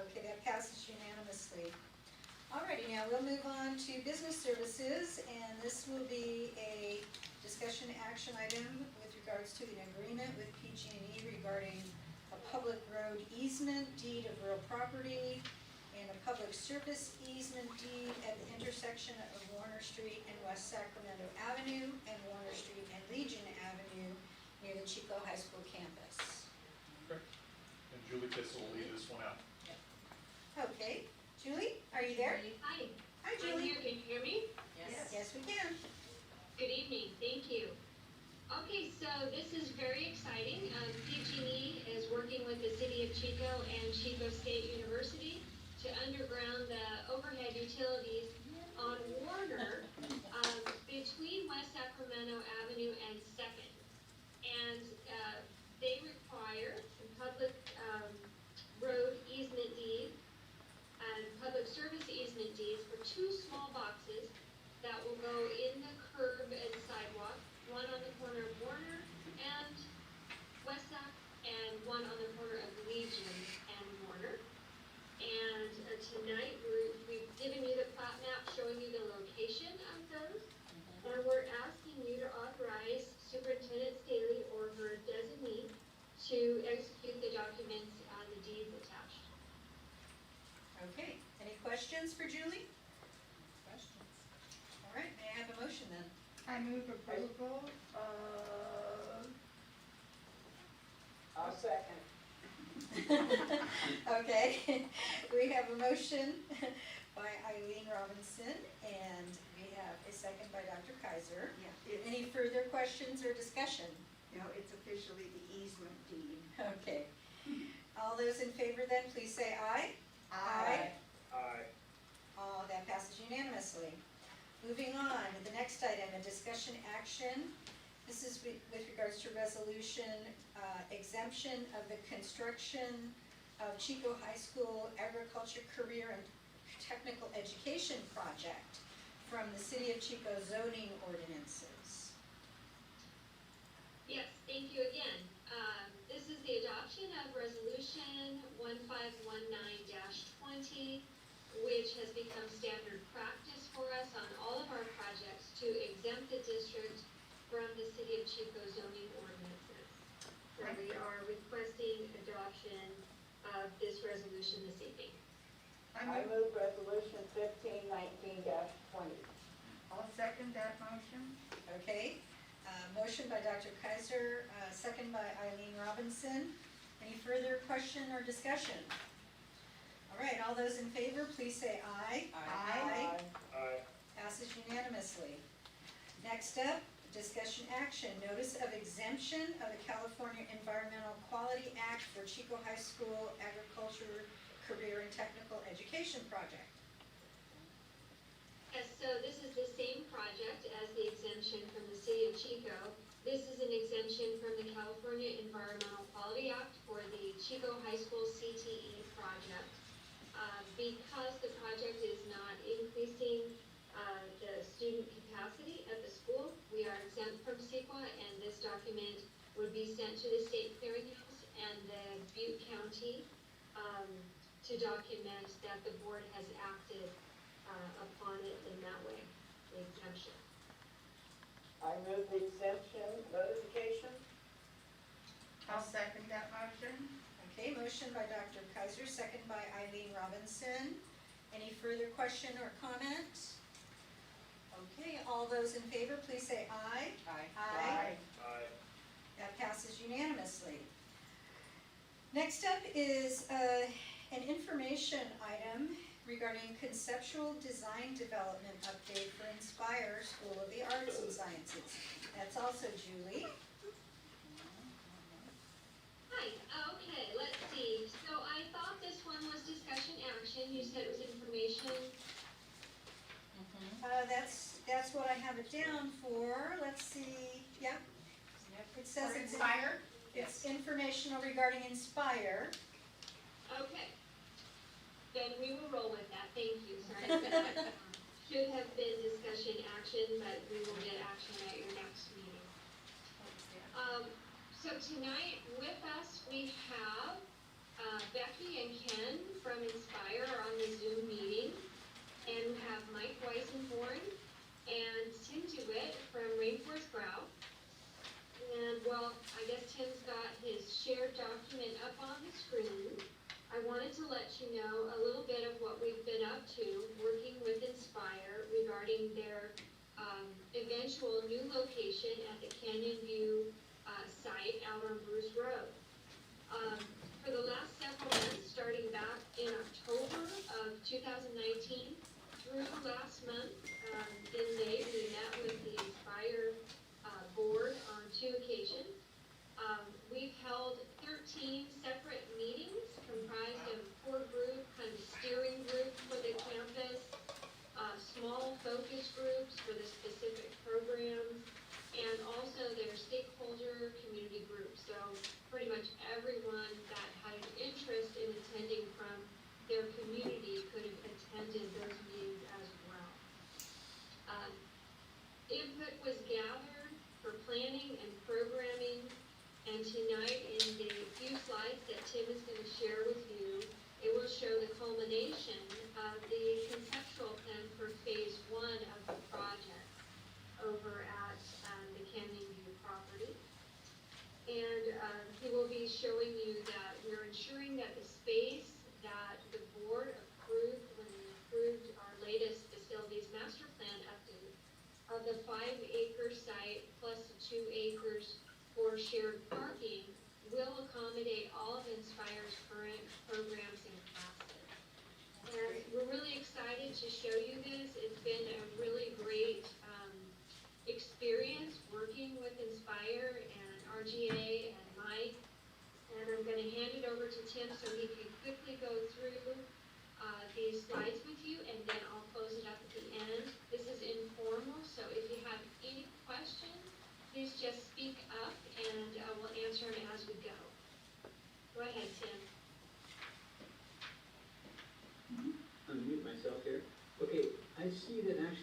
Okay, that passes unanimously. Alrighty, now we'll move on to business services, and this will be a discussion action item with regards to an agreement with PG&E regarding a public road easement, deed of real property, and a public service easement deed at the intersection of Warner Street and West Sacramento Avenue, and Warner Street and Legion Avenue near the Chico High School campus. And Julie Kissel will lead this one out. Okay, Julie, are you there? Hi, Hi, I'm Julie. here, can you hear me? Yes, we can. Good evening, thank you. Okay, so this is very exciting. PG&E is working with the city of Chico and Chico State University to underground the overhead utilities on Warner, between West Sacramento Avenue and Second. And, they require a public, road easement deed and public service easement deeds for two small boxes that will go in the curb and sidewalk, one on the corner of Warner and West Sac, and one on the corner of Legion and Warner. And tonight, we've given you the plat map showing you the location of those. And we're asking you to authorize Superintendent Staley or her designee to execute the documents on the deeds attached. Okay, any questions for Julie? Questions? All right, may I have a motion then? I move approval of. I'll second. Okay, we have a motion by Eileen Robinson, and we have a second by Dr. Kaiser. Yeah, Any further questions or discussion? it's officially the easement deed. Okay. All those in favor then, please say aye. Aye. Aye. That passes unanimously. Moving on, the next item, a discussion action. This is with regards to resolution exemption of the construction of Chico High School Agriculture Career and Technical Education Project from the City of Chico zoning ordinances. Yes, thank you again. This is the adoption of Resolution 1519-20, which has become standard practice for us on all of our projects to exempt the district from the City of Chico zoning ordinances. So we are requesting adoption of this resolution this evening. I move resolution 1519-20. I'll second that motion. Okay, motion by Dr. Kaiser, second by Eileen Robinson. Any further question or discussion? All right, all those in favor, please say aye. Aye. Aye. Passes unanimously. Next up, discussion action, notice of exemption of the California Environmental Quality Act for Chico High School Agriculture Career and Technical Education Project. Yes, so this is the same project as the exemption from the City of Chico. This is an exemption from the California Environmental Quality Act for the Chico High School CTE project. Because the project is not increasing the student capacity at the school, we are exempt from CEQA, and this document would be sent to the state clearinghouse and the Butte County to document that the board has acted upon it in that way, the exemption. I move the exemption notification. I'll second that motion. Okay, motion by Dr. Kaiser, second by Eileen Robinson. Any further question or comment? Okay, all those in favor, please say aye. Aye. Aye. That passes unanimously. Next up is an information item regarding conceptual design development update for Inspire School of the Arts and Sciences. That's also Julie. Hi, okay, let's see. So I thought this one was discussion action. You said it was information. That's what I have it down for. Let's see, yep. It says For it's Inspire? It's informational regarding Inspire. Okay. Then we will roll with that. Thank you, sorry. Should have been discussion action, but we will get action at your next meeting. So tonight with us, we have Becky and Ken from Inspire are on the Zoom meeting. And we have Mike Weisenborn and Tim DeWitt from Rainforest Grow. And well, I guess Tim's got his shared document up on the screen. I wanted to let you know a little bit of what we've been up to, working with Inspire regarding their eventual new location at the Canyon View site out on Bruce Road. For the last several months, starting back in October of 2019 through last month,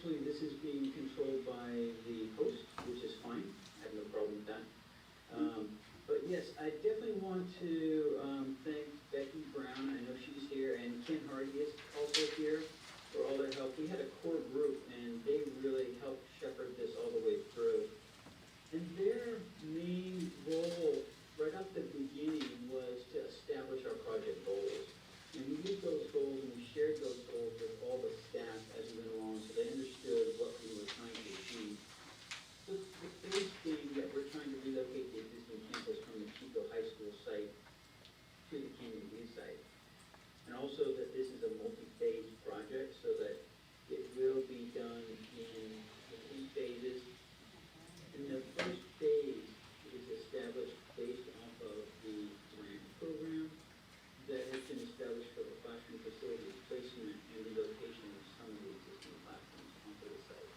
essentially, this is being controlled by the host, which is fine, I have no problem with that. But yes, I definitely want to thank Becky Brown, I know she's here, and Ken Hardy is also here for all their help. We had a core group, and they really helped shepherd this all the way through. And their main role, right off the beginning, was to establish our project goals. And we used those goals and we shared those goals with all the staff as we went along, so they understood what we were trying to achieve. The big thing that we're trying to relocate the existing campus from the Chico High School site to the Canyon View site. And also that this is a multi-phase project, so that it will be done in 3 phases. And the first phase is established based off of the grant program that has been established for the classroom facility placement and relocation of some of the existing classrooms onto the site.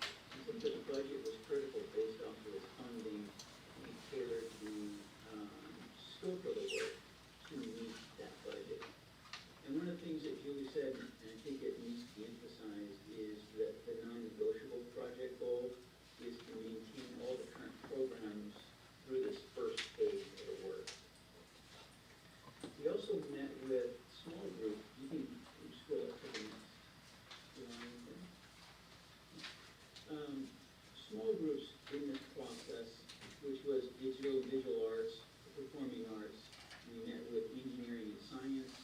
I think the budget was critical based off of the funding. We tailored the scope of the work to meet that budget. And one of the things that Julie said, and I think it needs to be emphasized, is that the non-negotiable project goal is to maintain all the current programs through this first phase of the work. We also met with small groups. You can scroll up to the next line there. Small groups in this process, which was digital and visual arts, performing arts. We met with engineering and science,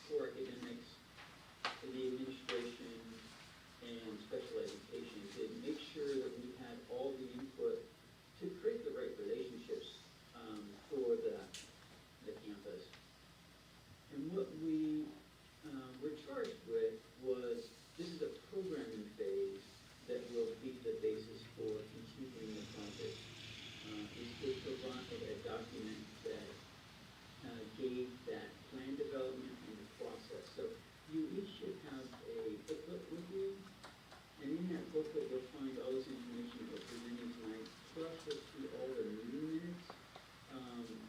core academics, the administration, and special education to make sure that we had all the input to create the right relationships for the campus. And what we were charged with was, this is a programming phase that will be the basis for continuing the project. It provided a document that gave that plan development and the process. So you each should have a booklet with you, and in that booklet you'll find all this information that we're presenting tonight, plus you'll see all the meeting minutes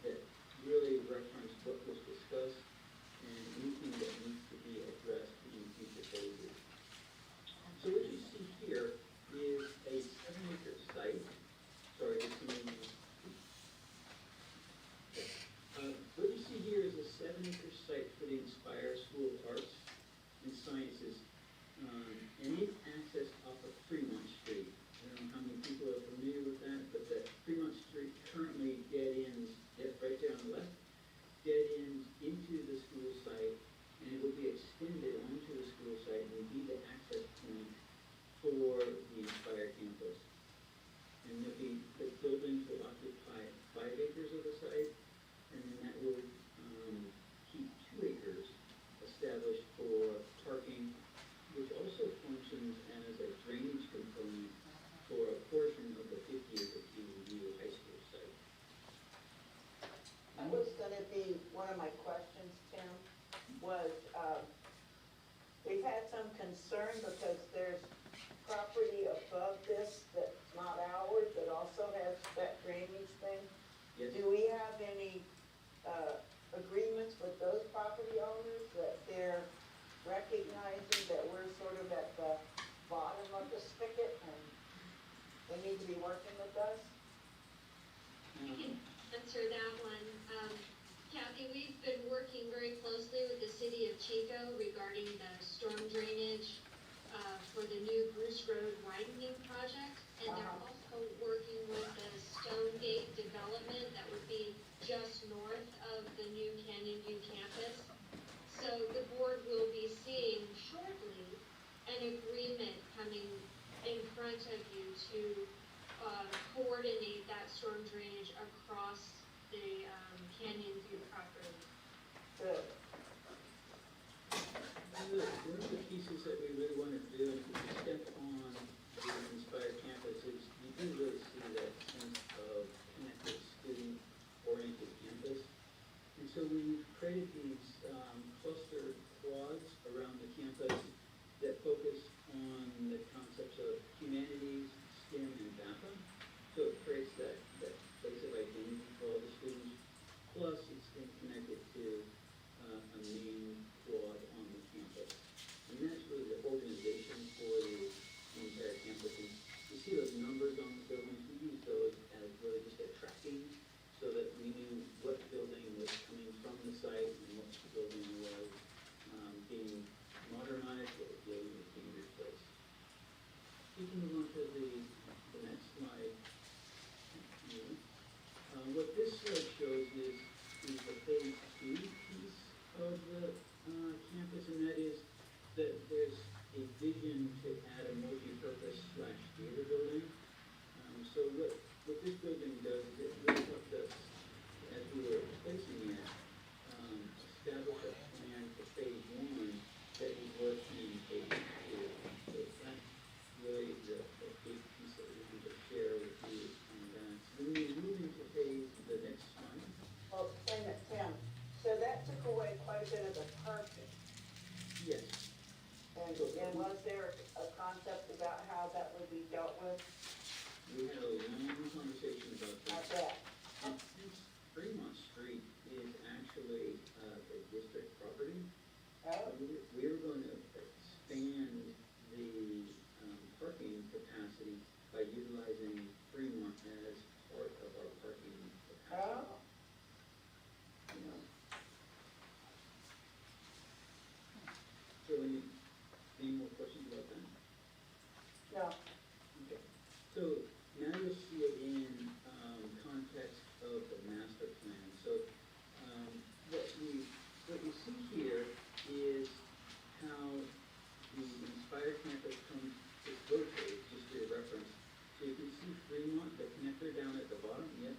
that really reference what was discussed and anything that needs to be addressed in future phases. So what you see here is a 7-acre site. Sorry, this is what you see here is a 7-acre site for the Inspire School of Arts and Sciences. And it's accessed off of Fremont Street. I don't know how many people are familiar with that, but that Fremont Street currently dead ends, right there on the left, dead ends into the school site, and it will be extended onto the school site and be the access point for the Inspire campus. And the buildings will occupy 5 acres of the site, and then that will keep 2 acres established for parking, which also functions as a drainage component for a portion of the 50-acre View High School site. That was gonna be one of my questions, Tim, was, we've had some concern because there's property above this that's not ours, that also has that drainage thing. Yes. Do we have any, agreements with those property owners that they're recognizing that we're sort of at the bottom of the spigot and they need to be working with us? I can answer that one. Kathy, we've been working very closely with the city of Chico regarding the storm drainage Yes, And was there a concept about how that would be dealt with? we had a long conversation about I that. bet. Fremont Street is actually, a district property. Oh, We're going to expand the, parking capacity by utilizing Fremont as part of our parking capacity. oh, You know. So any more questions about that? no, Okay, so now you'll see it in, context of the master plan. So, what you see here is how the Inspire campus comes, it's rotated, just for your reference. So you can see Fremont, the connector down at the bottom, yep.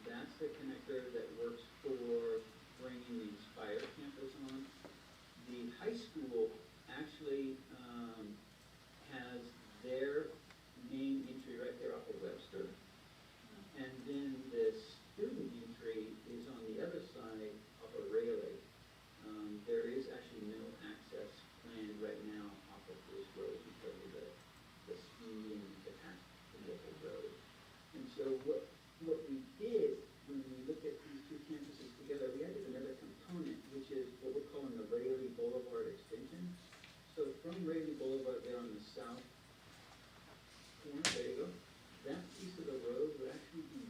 That's the connector that works for bringing the Inspire campus on. The high school actually, has their main entry right there off of Webster. And then the student entry is on the other side off of Rayleigh. There is actually no access planned right now off of this road because of the speed and capacity of the road. And so what we did when we looked at these two campuses together, we added another component, which is what we're calling the Rayleigh Boulevard extension. So from Rayleigh Boulevard there on the south corner, there you go, that piece of the road would actually be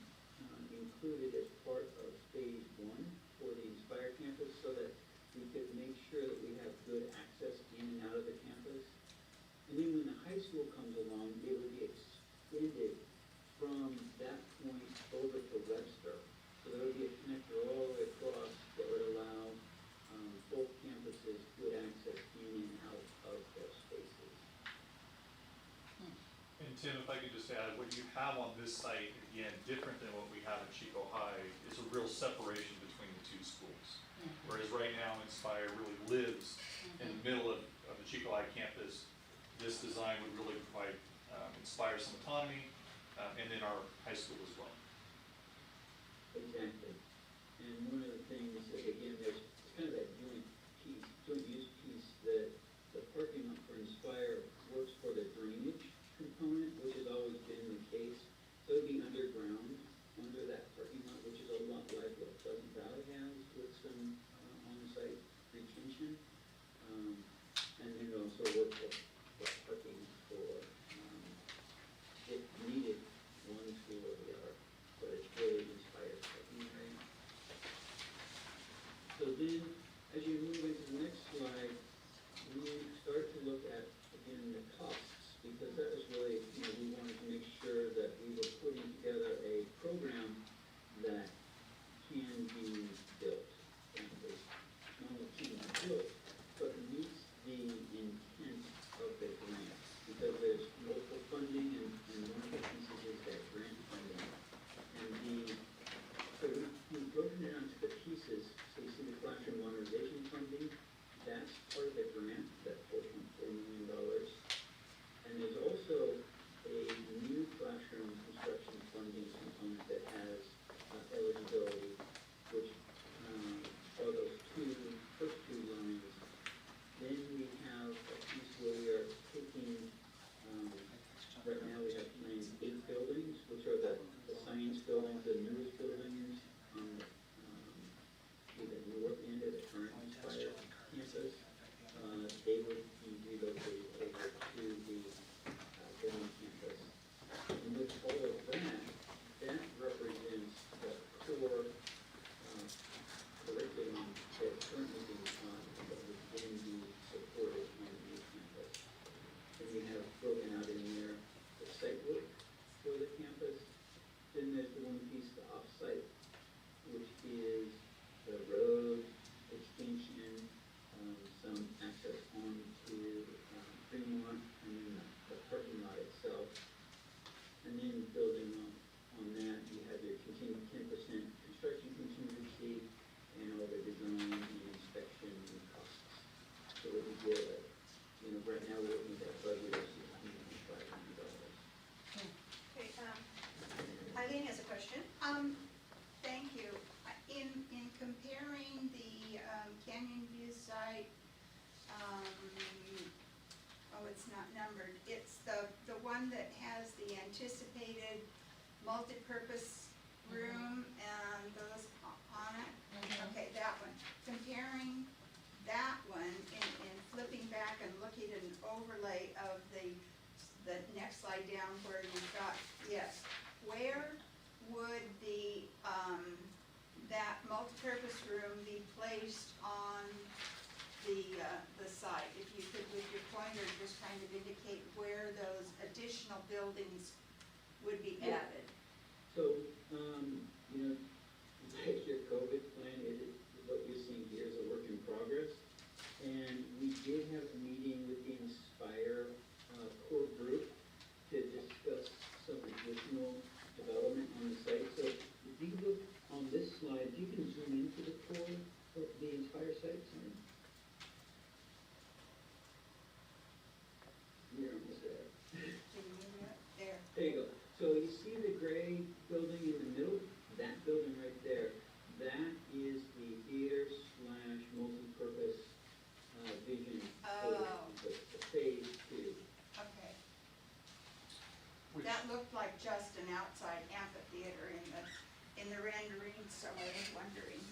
included as part of phase one for the Inspire campus so that we could make sure that we have good access in and out of the campus. And then when the high school comes along, it would be extended from that point over to Webster. So there would be a connector all the way across that would allow both campuses good access in and out of their spaces. And Tim, if I could just add, what you have on this site, again, different than what we have in Chico High, is a real separation between the two schools. Whereas right now, Inspire really lives in the middle of the Chico High campus. This design would really provide, Inspire some autonomy, and then our high school as well. Exactly. And one of the things, that, again, there's kind of that joint use piece that the parking lot for Inspire works for the drainage component, which has always been the case. So it'd be underground, under that parking lot, which is a lot like what Pleasant Valley has with some on-site retention. And then also work for parking for, if needed, one school or the other, but it's really Inspire parking area. So then, as you move into the next slide, we start to look at, again, the costs, because that was really, we wanted to make sure that we were putting together a program that can be built. And it's not only can be built, but meets the intent of the grant, because there's multiple funding, and one of the pieces is that grant funding. And so we've broken it down to the pieces. So you see the classroom modernization funding, that's part of the grant, that $4.4 million. And there's also a new classroom construction funding component that has eligibility, which are those first two lines not numbered. It's the one that has the anticipated multipurpose room and those on it. Okay, that one. Comparing that one and flipping back and looking at an overlay of the next slide down where you've got, yes, where would that multipurpose room be placed on the site? If you could, with your pointer, just kind of indicate where those additional buildings would be added. So, you know, like your COVID plan, what you're seeing here is a work in progress. And we did have a meeting with the Inspire core group to discuss some additional development on the site. So if you look on this slide, you can zoom into the core of the Inspire site, sorry. You're almost there. Can you move it? There. There you go. So you see the gray building in the middle? That building right there, that is the theater slash multipurpose vision for the phase 2. Okay. Which, That looked like just an outside amphitheater in the rendering, so I was wondering.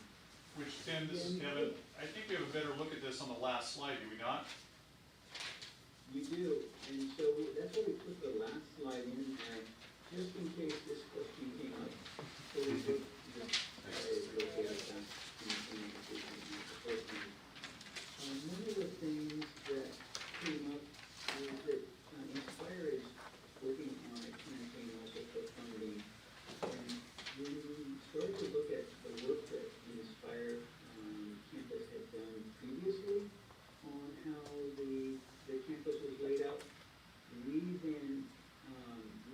which, Tim, this is Kevin, I think we have a better look at this on the last slide, do we not? You do, and so that's why we put the last slide in there, just in case this question came up. So we put one of the things that came up is that Inspire is working on a campaign also for funding. And when we started to look at the work that Inspire campus had done previously on how the campus was laid out, we then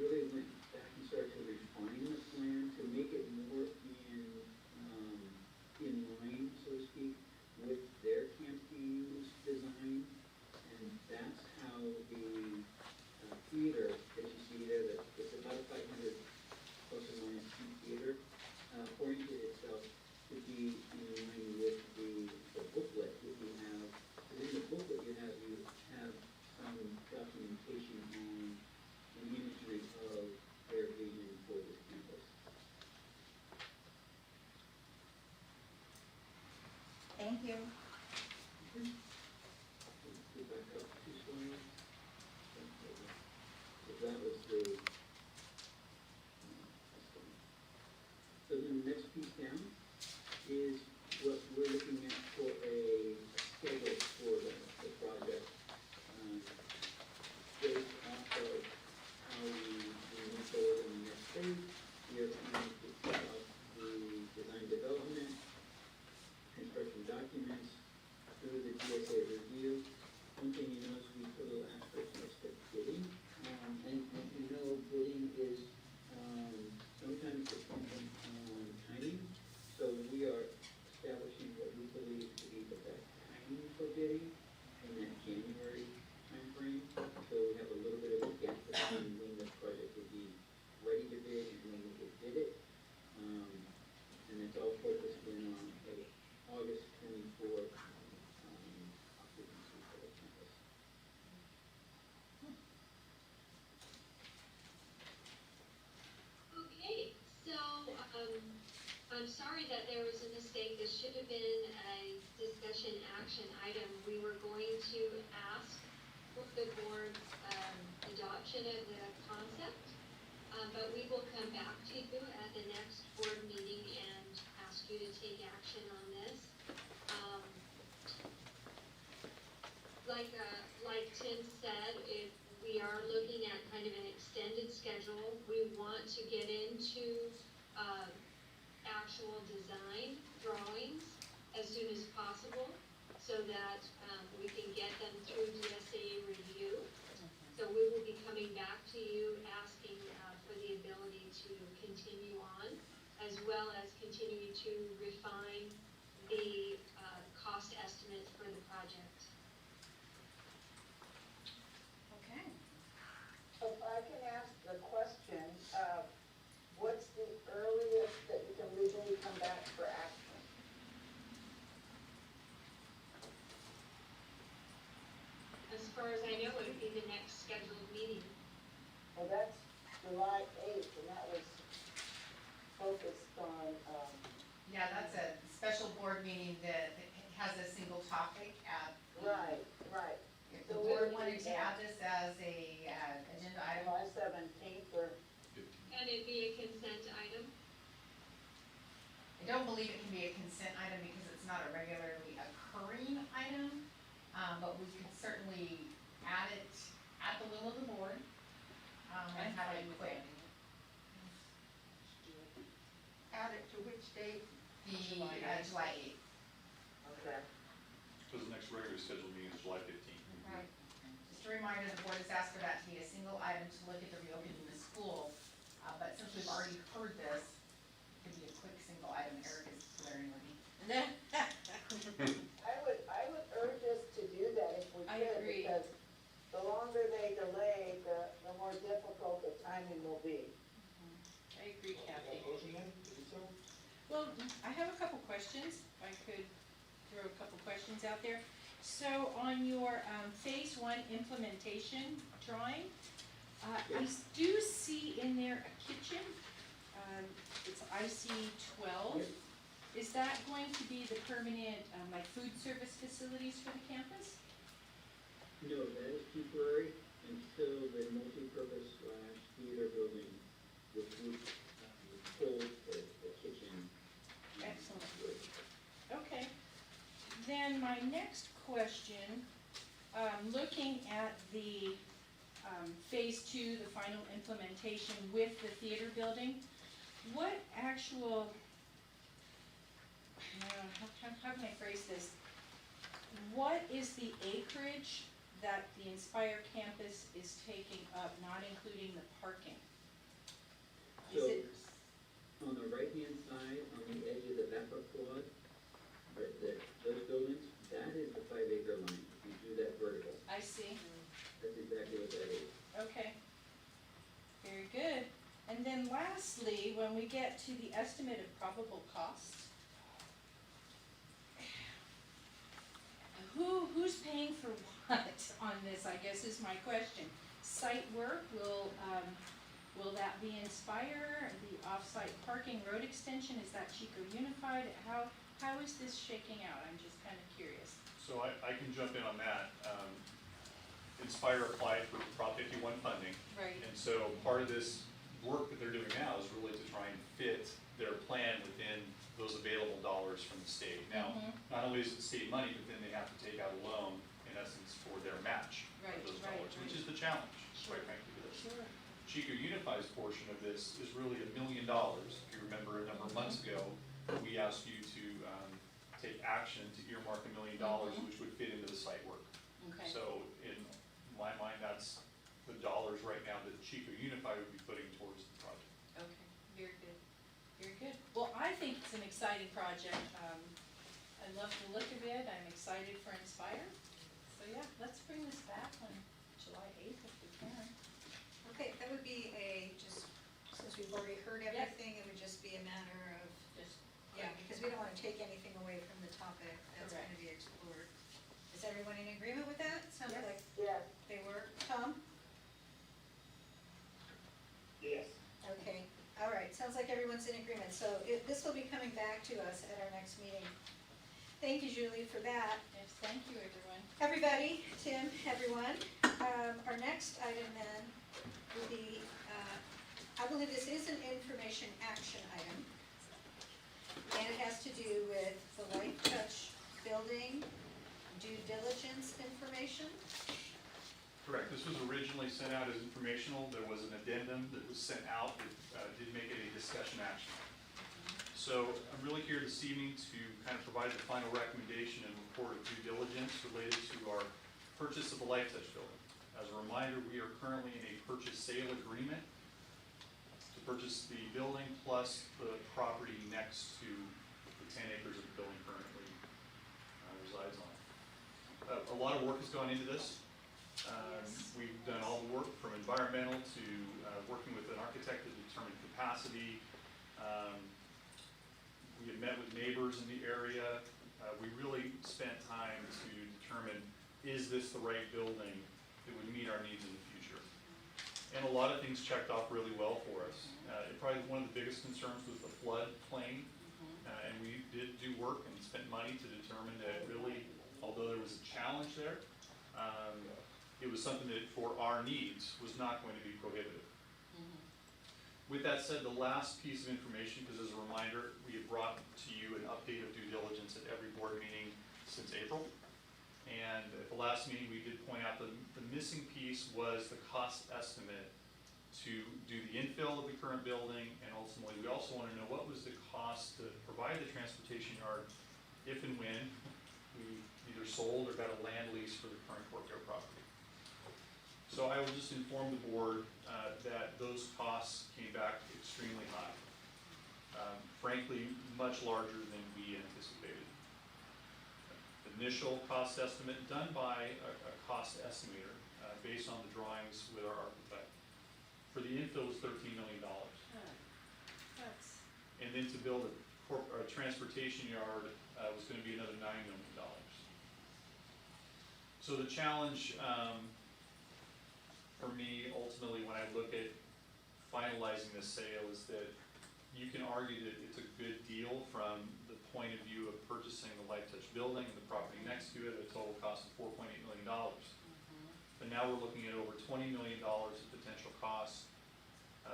really went back and started to refine the plan to make it more in line, so to speak, with their campaign's design. And that's how the theater that you see there, that it's about a 500 plus or minus seat theater, oriented itself to be in line with the booklet that you have. Because in the booklet you have some documentation on an imagery of their vision for this campus. Thank you. Go back up 2 slides. So that was the, so then the next piece down is what we're looking at for a schedule for the project. Based off of how we move forward in the next phase, we are planning to kick off the design development, construction documents, through the DSA review. One thing you notice, we put a little asterisk next to bidding. And you know, bidding is sometimes dependent on timing. So we are establishing what we believe to be the best timing for bidding in that January timeframe. So we have a little bit of a gap between when the project would be ready to bid and when we would bid it. And it's all focused in on August 24th occupancy for the campus. Okay, so, I'm sorry that there was a mistake. This should have been a discussion action item. We were going to ask for the board's, adoption of the concept, but we will come back to you at the next board meeting and ask you to take action on this. Like Tim said, if we are looking at kind of an extended schedule, we want to get into, actual design drawings as soon as possible so that, we can get them through DSA review. So we will be coming back to you asking, for the ability to continue on, as well as continuing to refine the, cost estimates for the project. Okay. If I can ask the question, what's the earliest that you can legally come back for action? As far as I know, it would be be the next scheduled meeting. Well, that's July 8th, and that was focused on, Yeah, that's a special board meeting that has a single topic. right. If the board wanted to add this as a agenda item, July 17th, or, Can it be a consent item? I don't believe it can be a consent item because it's not a regularly occurring item, but we could certainly add it at the will of the board, and have it quick. Add it to which date? The, July 8th. okay. Because the next regularly scheduled meeting is July 15th. Right. Just a reminder, the board has asked for that to be a single item to look at the reopening of the school, but since we've already heard this, it could be a quick single item. Eric is glaring at me. I would urge us to do that if we I could, agree. because the longer they delay, the more difficult the timing will be. I agree, Kathy. Motion then, is it so? Well, I have a couple questions, if I could throw a couple questions out there. So on your phase 1 implementation drawing, I do see in there a kitchen, it's IC 12. Is that going to be the permanent, like food service facilities for the campus? No, that is temporary until the multi-purpose / theater building, which would hold the kitchen. Excellent. Okay. Then my next question, looking at the phase 2, the final implementation with the theater building, what actual, how can I phrase this? What is the acreage that the Inspire campus is taking up, not including the parking? Is So, it, on the right-hand side, on the edge of the backup quad, right there, those buildings, that is the 5-acre line. If you do that vertical, I see. that's exactly what that is. Okay, very good. And then lastly, when we get to the estimate of probable cost, who's paying for what on this, I guess is my question. Site work, will that be Inspire, the off-site parking road extension, is that Chico Unified? How is this shaking out? I'm just kind of curious. So I can jump in on that. Inspire applied for Prop 51 funding. Right. And so part of this work that they're doing now is really to try and fit their plan within those available dollars from the state. Now, not only is it state money, but then they have to take out a loan, in essence, for their match Right, of those right, dollars, which right. is the challenge, Sure. quite frankly, to this. Sure. Chico Unified's portion of this is really $1 million. If you remember a number of months ago, we asked you to take action to earmark $1 million, which would fit into the site work. Okay. So in my mind, that's the dollars right now that Chico Unified would be putting towards the project. Okay, very good, very good. Well, I think it's an exciting project. I love the look of it, I'm excited for Inspire. So yeah, let's bring this back on July 8th if we can. Okay, that would be just, since we've already heard Yep. everything, it would just be a matter of, Just, yeah, because we don't wanna take anything away from the topic that's Correct. gonna be explored. Is everyone in agreement with that? Sounds Yes. like Yes. they were. Tom? Yes. Okay, all right, sounds like everyone's in agreement, so this will be coming back to us at our next meeting. Thank you, Julie, for that. yes, thank you, everyone. Everybody, Tim, everyone, our next item then will be, I believe this is an information action item. And it has to do with the Life Touch building due diligence information. Correct. This was originally sent out as informational. There was an addendum that was sent out that did make it a discussion action. So I'm really here this evening to kind of provide the final recommendation and report of due diligence related to our purchase of the Life Touch building. As a reminder, we are currently in a purchase sale agreement to purchase the building plus the property next to the 10 acres of the building currently resides on. A lot of work has gone into this. We've done all the work from environmental to working with an architect to determine capacity. We have met with neighbors in the area. We really spent time to determine, is this the right building that would meet our needs in the future. And a lot of things checked off really well for us. Probably one of the biggest concerns was the floodplain. And we did do work and spent money to determine that really, although there was a challenge there, it was something that for our needs was not going to be prohibitive. With that said, the last piece of information, because as a reminder, we have brought to you an update of due diligence at every board meeting since April. And at the last meeting, we did point out the missing piece was the cost estimate to do the infill of the current building, and ultimately, we also want to know what was the cost to provide the transportation yard if and when we either sold or got a land lease for the current courtyard property. So I will just inform the board that those costs came back extremely high. Frankly, much larger than we anticipated. The initial cost estimate done by a cost estimator based on the drawings with our architect for the infill was $13 million. And then to build a transportation yard was going to be another $9 million. So the challenge for me, ultimately, when I look at finalizing this sale, is that you can argue that it's a good deal from the point of view of purchasing the Life Touch building and the property next to it at a total cost of $4.8 million. But now we're looking at over $20 million of potential costs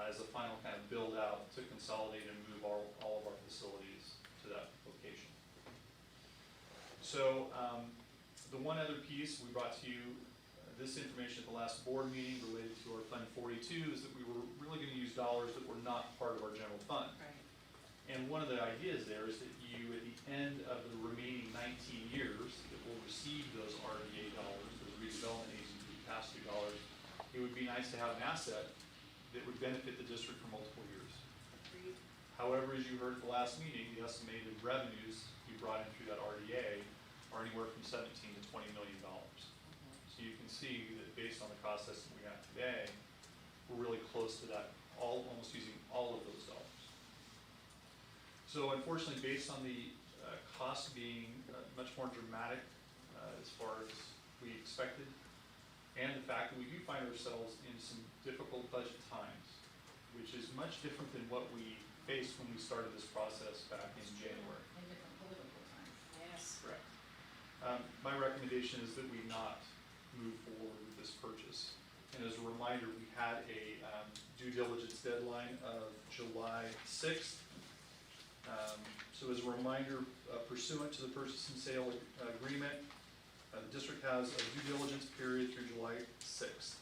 as a final kind of build out to consolidate and move all of our facilities to that location. So the one other piece we brought to you, this information at the last board meeting related to our Fund 42, is that we were really going to use dollars that were not part of our general fund. Right. And one of the ideas there is that you, at the end of the remaining 19 years, that will receive those RDA dollars, those redevelopment agency pass-through dollars, it would be nice to have an asset that would benefit the district for multiple years. Agreed. However, as you heard at the last meeting, the estimated revenues you brought in through that RDA are anywhere from $17 to $20 million. So you can see that based on the cost estimate we have today, we're really close to that, almost using all of those dollars. So unfortunately, based on the cost being much more dramatic as far as we expected, and the fact that we do find ourselves in some difficult budget times, which is much different than what we faced when we started this process back in January. In different political times. Yes. Correct. My recommendation is that we not move forward with this purchase. And as a reminder, we had a due diligence deadline of July 6th. So as a reminder, pursuant to the purchase and sale agreement, the district has a due diligence period through July 6th,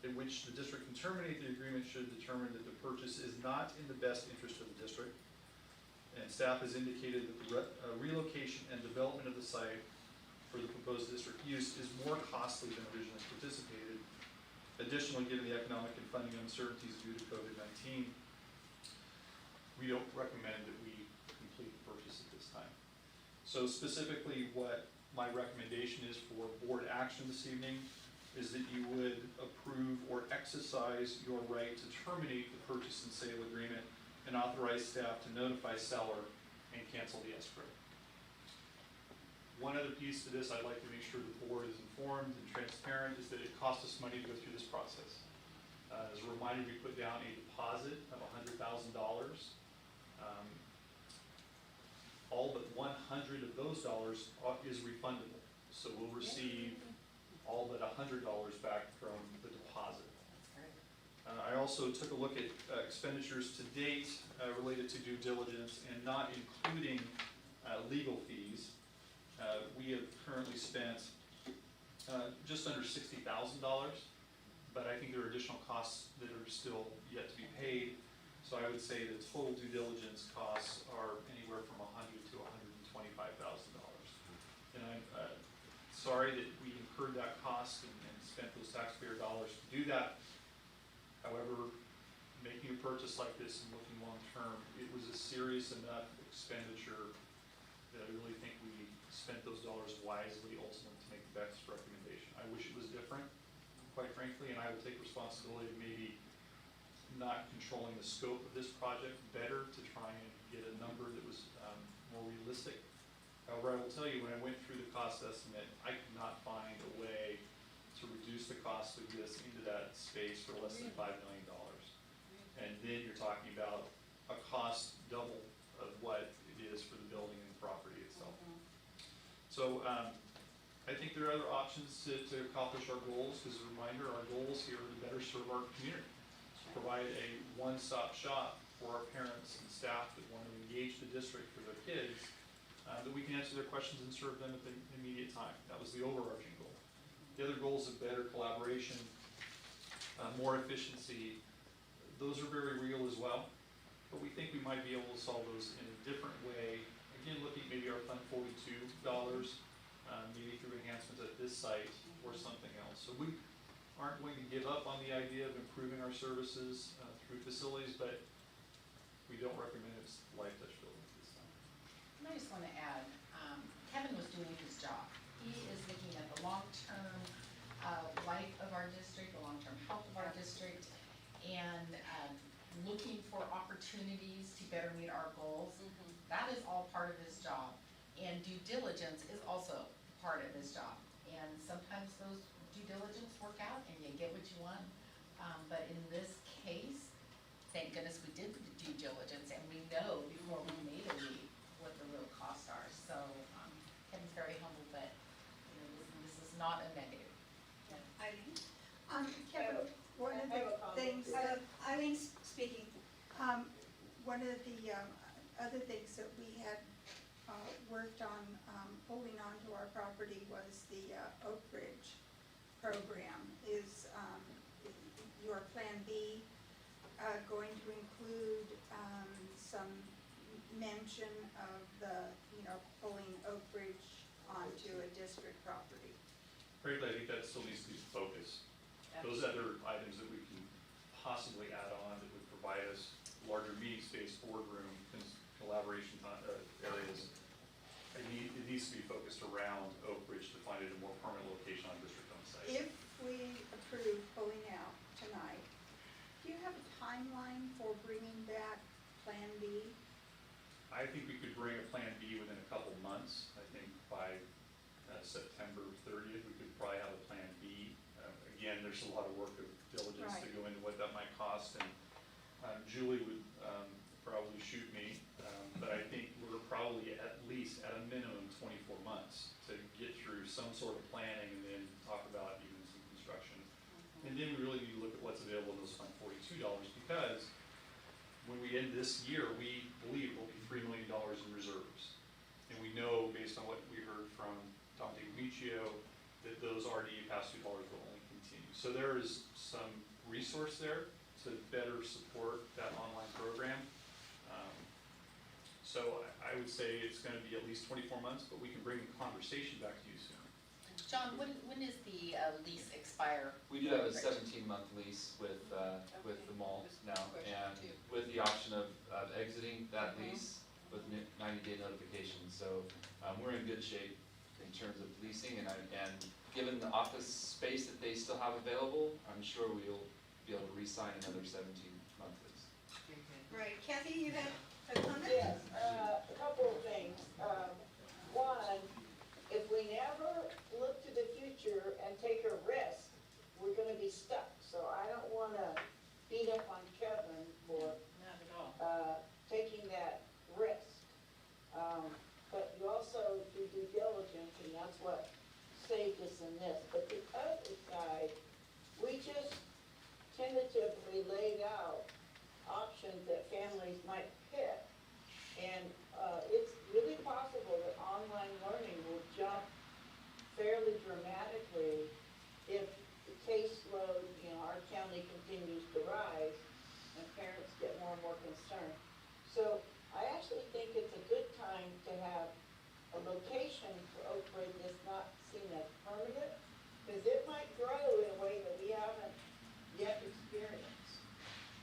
in which the district can terminate the agreement should determine that the purchase is not in the best interest of the district. And staff has indicated that the relocation and development of the site for the proposed district use is more costly than originally anticipated. Additionally, given the economic and funding uncertainties due to COVID-19, we don't recommend that we complete the purchase at this time. So specifically, what my recommendation is for board action this evening is that you would approve or exercise your right to terminate the purchase and sale agreement and authorize staff to notify seller and cancel the escrow. One other piece to this I'd like to make sure the board is informed and transparent is that it costs us money to go through this process. As a reminder, we put down a deposit of $100,000. All but 100 of those dollars is refundable. So we'll receive all but $100 back from the deposit. I also took a look at expenditures to date related to due diligence and not including legal fees. We have currently spent just under $60,000, but I think there are additional costs that are still yet to be paid. So I would say the total due diligence costs are anywhere from $100,000 to $125,000. And I'm sorry that we incurred that cost and spent those taxpayer dollars to do that. However, making a purchase like this and looking long term, it was a serious enough expenditure that I really think we spent those dollars wisely ultimately to make the best recommendation. I wish it was different, quite frankly, and I will take responsibility of maybe not controlling the scope of this project better to try and get a number that was more realistic. However, I will tell you, when I went through the cost estimate, I could not find a way to reduce reduce the cost of this into that space for less than $5 million. And then you're talking about a cost double of what it is for the building and the property itself. So, I think there are other options to accomplish our goals. As a reminder, our goals here are to better serve our community. Provide a one-stop shop for our parents and staff that want to engage the district for their kids, that we can answer their questions and serve them at the immediate time. That was the overarching goal. The other goals of better collaboration, more efficiency, those are very real as well. But we think we might be able to solve those in a different way. Again, looking at maybe our Fund 42 dollars, maybe through enhancements at this site or something else. So we aren't going to give up on the idea of improving our services through facilities, but we don't recommend it's Life Touch building at this time. And I just want to add, Kevin was doing his job. He is looking at the long-term life of our district, the long-term health of our district, and looking for opportunities to better meet our goals. That is all part of his job. And due diligence is also part of his job. And sometimes those due diligence work out and you get what you want. But in this case, thank goodness we did the due diligence and we know before we made a leap what the real costs are. So Kevin's very humble, but this is not a negative. Kevin, one of the things, Eileen's speaking, one of the other things that we had worked on holding on to our property was the Oakridge program. Is your Plan B going to include some mention of the, pulling Oakridge onto a district property? Frankly, I think that still needs to be the focus. Those other items that we can possibly add on that would provide us larger meeting space, boardroom, collaboration areas, it needs to be focused around Oakridge to find it a more permanent location on district-owned site. If we approve pulling out tonight, do you have a timeline for bringing back Plan B? I think we could bring a Plan B within a couple months. I think by September 30th, we could probably have a Plan B. Again, there's a lot of work of diligence to go into what that might cost, and Julie would probably shoot me, but I think we're probably at least, at a minimum, 24 months to get through some sort of planning and then talk about even some construction. And then we really need to look at what's available in those Fund 42 dollars, because when we end this year, we believe will be $3 million in reserves. And we know, based on what we heard from Dr. Michio, that those RDE past $2 will only continue. So there is some resource there to better support that online program. So I would say it's going to be at least 24 months, but we can bring the conversation back to you soon. John, when is the lease expire? We do have a 17-month lease with the mall now, and with the option of exiting that lease with 90-day notification. So we're in good shape in terms of leasing, and given the office space that they still have available, I'm sure we'll be able to re-sign another 17-month lease. Right, Kathy, you had a comment? Yes, a couple of things. One, if we never look to the future and take a risk, we're gonna be stuck. So I don't wanna beat up on Kevin for Not at all. taking that risk. But you also do due diligence, and that's what saved us in this. But the other side, we just tentatively laid out options that families might pick. And it's really possible that online learning will jump fairly dramatically if the caseload in our county continues to rise and parents get more and more concerned. So I actually think it's a good time to have a location for Oakridge that's not seen as permanent, because it might grow in a way that we haven't yet experienced.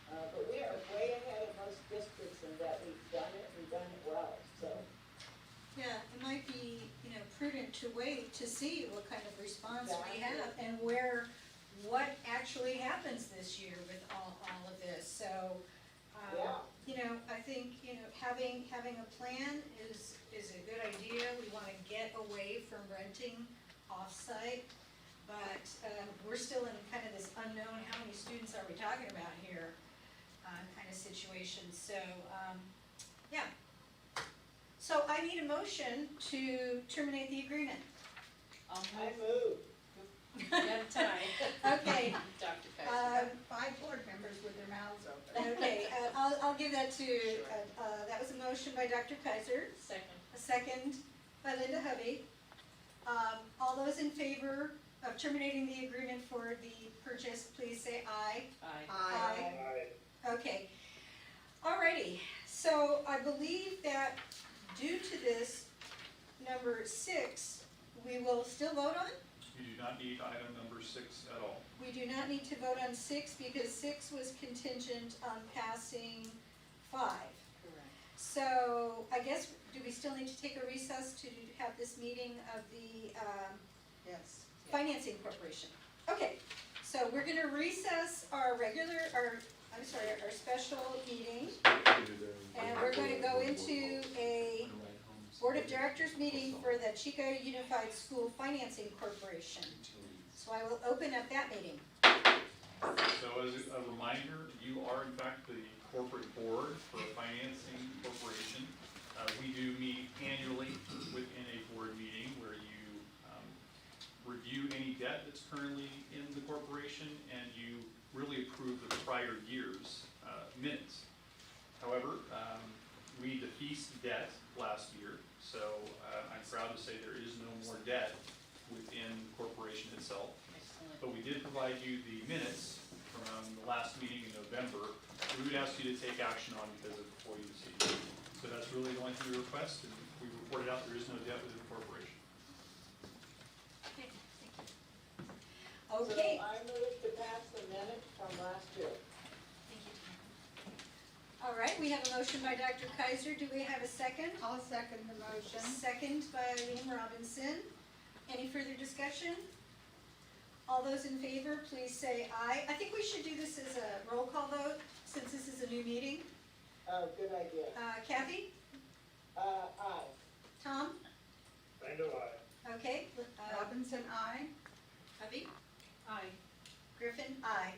But we are way ahead of most districts in that we've done it well, so. Yeah, it might be, prudent to wait to see what kind of response we Exactly. have and what actually happens this year with all of this. So, I think, having a plan is a good idea. We wanna get away from renting off-site. but we're still in kind of this unknown, how many students are we talking about here, kind of situation, so, yeah. So I need a motion to terminate the agreement. I move. Got time. Okay, Dr. Kaiser. 5 board members with their mouths open. okay, I'll give that to, that was a motion by Dr. Kaiser, Second. a second by Linda Hovey. All those in favor of terminating the agreement for the purchase, please say aye. Aye. Aye. Aye. Okay, alrighty, so I believe that due to this, number 6, we will still vote on? You do not need item number 6 at all. We do not need to vote on 6 because 6 was contingent on passing 5. Correct. So I guess, do we still need to take a recess to have this meeting of the Yes. Financing Corporation? Okay, so we're gonna recess our our special meeting, and we're going to go into a Board of Directors meeting for the Chico Unified School Financing Corporation. So I will open up that meeting. So as a reminder, you are in fact the corporate board for a financing corporation. We do meet annually within a board meeting where you review any debt that's currently in the corporation and you really approve the prior year's minutes. However, we defeased debt last year, so I'm proud to say there is no more debt within the corporation itself. Excellent. But we did provide you the minutes from the last meeting in November. We would ask you to take action on because of before you see. So that's really the only thing we request, and we reported out there is no debt within the corporation. Okay. So I move to pass the minutes from last year. All right, we have a motion by Dr. Kaiser. Do we have a second? I'll second the motion. Second by Liam Robinson. Any further discussion? All those in favor, please say aye. I think we should do this as a roll call vote, since this is a new meeting. Oh, good idea. Kathy? Aye. Tom? Randall, aye. Okay. Robinson, aye. Hovey? Aye. Griffin? Aye.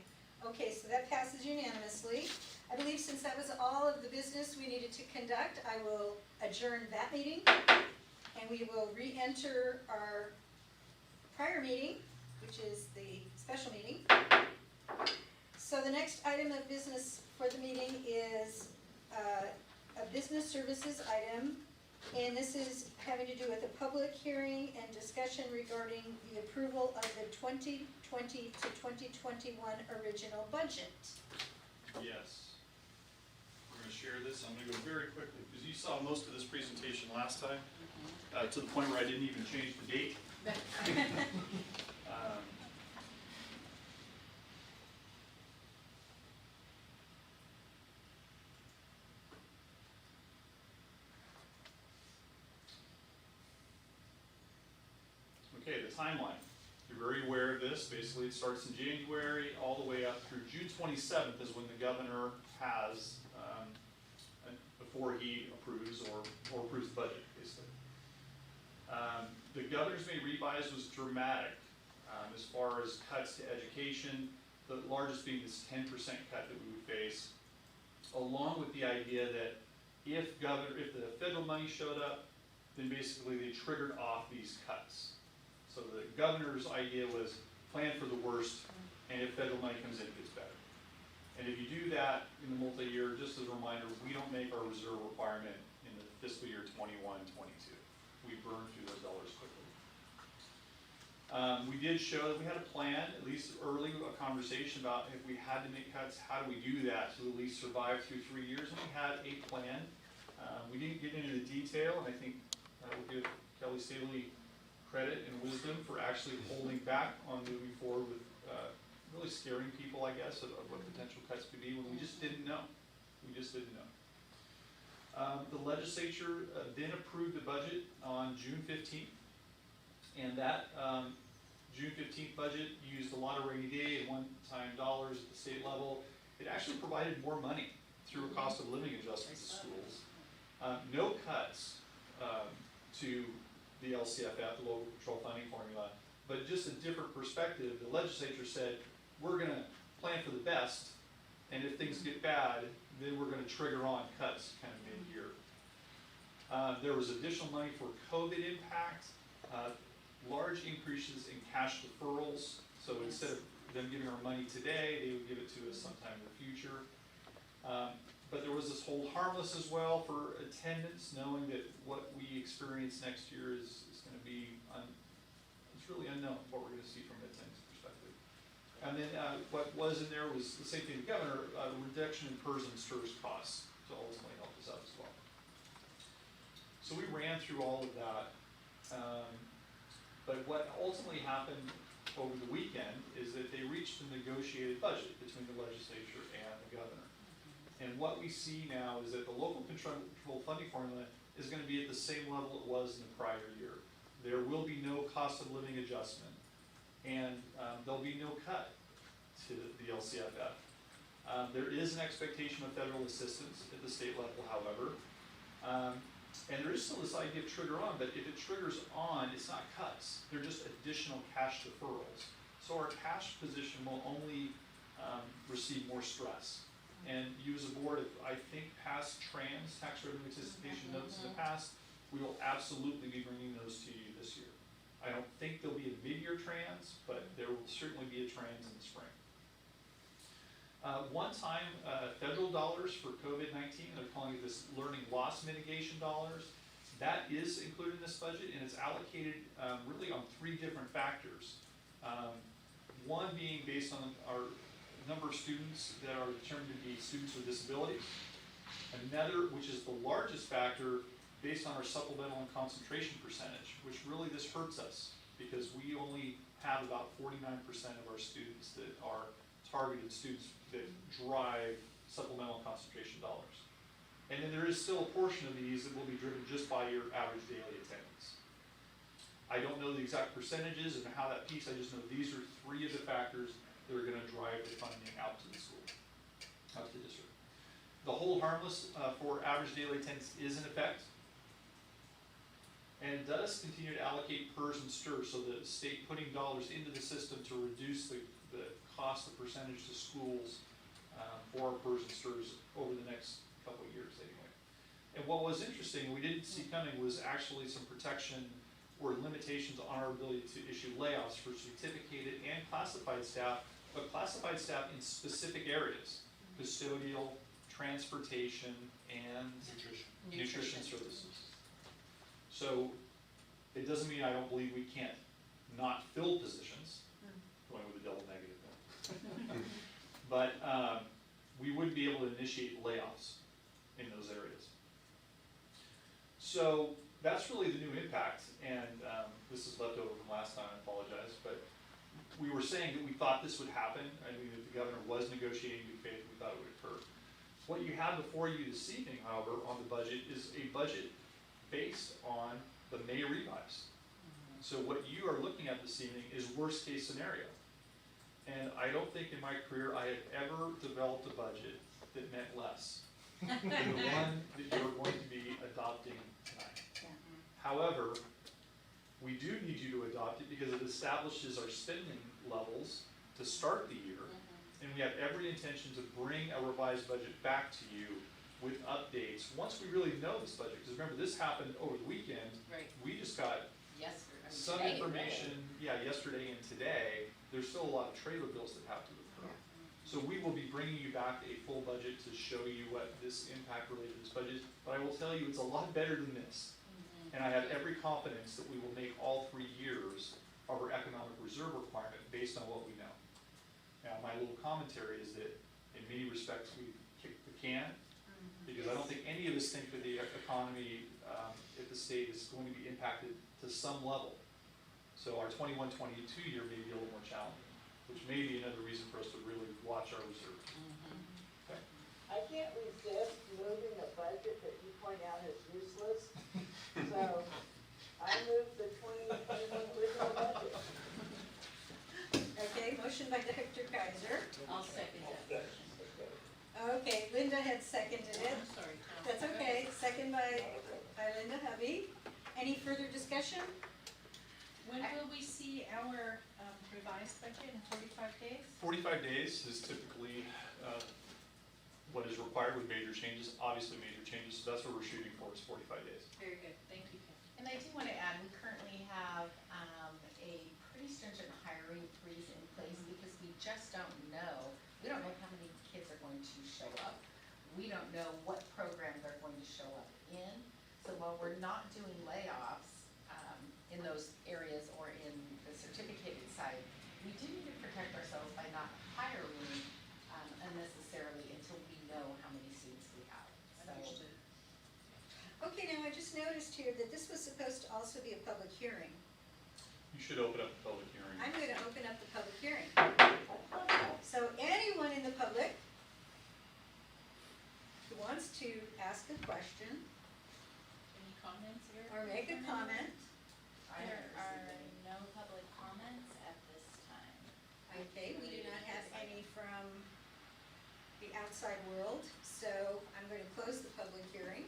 Okay, so that passes unanimously. I believe since that was all of the business we needed to conduct, I will adjourn that meeting, and we will re-enter our prior meeting, which is the special meeting. So the next item of business for the meeting is a business services item, and this is having to do with a public hearing and discussion regarding the approval of the 2020 to 2021 original budget. Yes. We're gonna share this, I'm gonna go very quickly, because you saw most of this presentation last time, to the point where I didn't even change the date. Okay, the timeline. You're very aware of this. Basically, it starts in January all the way up through June 27th is when the governor has, before he approves or approves the budget, basically. The governor's May revise was dramatic as far as cuts to education, the largest being this 10% cut that we would face, along with the idea that if the federal money showed up, then basically they triggered off these cuts. So the governor's idea was plan for the worst, and if federal money comes in, it gets better. And if you do that in the multi-year, just as a reminder, we don't make our reserve requirement in the fiscal year 21-22. We burn through those dollars quickly. We did show that we had a plan, at least early, a conversation about if we had to make cuts, how do we do that to at least survive through 3 years? And we had a plan. We didn't get into the detail, and I think we'll give Kelly Staley credit and wisdom for actually holding back on moving forward with really scaring people, I guess, of what potential cuts could be when we just didn't know. We just didn't know. The legislature then approved the budget on June 15th, and that June 15th budget used a lot of rainy day and one-time dollars at the state level. It actually provided more money through a cost of living adjustment to schools. No cuts to the LCFF, the Local Control Funding Formula, but just a different perspective. The legislature said, we're gonna plan for the best, and if things get bad, then we're gonna trigger on cuts kind of mid-year. There was additional money for COVID impact, large increases in cash deferrals. So instead of them giving our money today, they would give it to us sometime in the future. But there was this hold harmless as well for attendance, knowing that what we experience next year is gonna be, it's really unknown what we're gonna see from an attendance perspective. And then what was in there was the same thing the governor, a reduction in PERS and STRS costs to ultimately help us out as well. So we ran through all of that. But what ultimately happened over the weekend is that they reached a negotiated budget between the legislature and the governor. And what we see now is that the local control funding formula is going to be at the same level it was in the prior year. There will be no cost of living adjustment, and there'll be no cut to the LCFF. There is an expectation of federal assistance at the state level, however. And there is still this idea of trigger on, but if it triggers on, it's not cuts. They're just additional cash deferrals. So our cash position will only receive more stress. And you as a board have, I think, passed trans, tax revenue anticipation notes in the past. We will absolutely be bringing those to you this year. I don't think there'll be a mid-year trans, but there will certainly be a trans in the spring. One-time federal dollars for COVID-19, they're calling it this learning loss mitigation dollars. That is included in this budget, and it's allocated really on three different factors. One being based on our number of students that are determined to be students with disabilities. Another, which is the largest factor, based on our supplemental and concentration percentage, which really this hurts us because we only have about 49% of our students that are targeted students that drive supplemental concentration dollars. And then there is still a portion of these that will be driven just by your average daily attendance. I don't know the exact percentages and how that piece, I just know these are three of the factors that are gonna drive the funding out to the school, out to the district. The hold harmless for average daily attendance is in effect. And it does continue to allocate PERS and STRS, so the state putting dollars into the system to reduce the cost, the percentage to schools for our PERS and STRS over the next couple of years anyway. And what was interesting, we didn't see coming, was actually some protection or limitations on our ability to issue layoffs for certificated and classified staff, but classified staff in specific areas, custodial, transportation, and nutrition services. So it doesn't mean I don't believe we can't not fill positions, going with a double negative there. But we would be able to initiate layoffs in those areas. So that's really the new impact, and this is left over from last time, I apologize, but we were saying that we thought this would happen. I mean, if the governor was negotiating in good faith, we thought it would occur. What you have before you this evening, however, on the budget is a budget based on the May revise. So what you are looking at this evening is worst case scenario. And I don't think in my career I have ever developed a budget that meant less than the one that you're going to be adopting tonight. However, we do need you to adopt it because it establishes our spending levels to start the year. And we have every intention to bring a revised budget back to you with updates once we really know this budget. Because remember, this happened over the weekend. Right. We just got some information, yesterday and today. There's still a lot of trailer bills that have to occur. So we will be bringing you back a full budget to show you what this impact related to this budget is. But I will tell you, it's a lot better than this. And I have every confidence that we will make all 3 years of our economic reserve requirement based on what we know. Now, my little commentary is that in many respects we've kicked the can, because I don't think any of us think that the economy at the state is going to be impacted to some level. So our 21-22 year may be a little more challenging, which may be another reason for us to really watch our reserves. Okay. I can't resist moving a budget that you point out is useless. So I move the 2021 original budget. Okay, motion by Dr. Kaiser. I'll second that. Okay, Linda had seconded it. Sorry. That's okay, second by Linda Hubby. Any further discussion? When will we see our revised budget in 45 days? 45 days is typically what is required with major changes, obviously major changes, so that's what we're shooting for, is 45 days. Very good, thank you, Kathy. And I do want to add, we currently have a pretty stringent hiring freeze in place because we just don't know. We don't know how many kids are going to show up. We don't know what program they're going to show up in. So while we're not doing layoffs in those areas or in the certificated side, we do need to protect ourselves by not hiring unnecessarily until we know how many students we have. So, Understood. Okay, now I just noticed here that this was supposed to also be a public hearing. You should open up the public hearing. I'm going to open up the public hearing. So anyone in the public who wants to ask a question Any comments here? or make a comment, There are no public comments at this time. okay, we do not have any from the outside world, so I'm going to close the public hearing.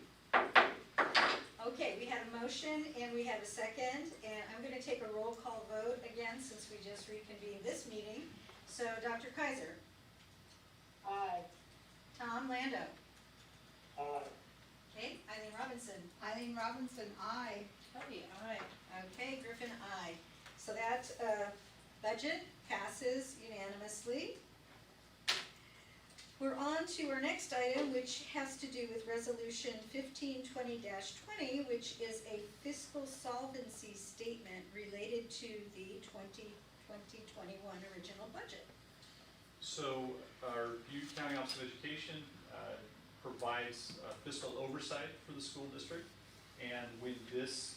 Okay, we had a motion and we have a second, and I'm going to take a roll call vote again since we just reconvened this meeting. So Dr. Kaiser, Aye. Tom Lando, Aye. okay, Eileen Robinson, Eileen Robinson, aye. Cody, aye. okay, Griffin, aye. So that budget passes unanimously. We're on to our next item, which has to do with Resolution 1520-20, which is a fiscal solvency statement related to the 2020-21 original budget. So our Butte County Office of Education provides fiscal oversight for the school district. And when this,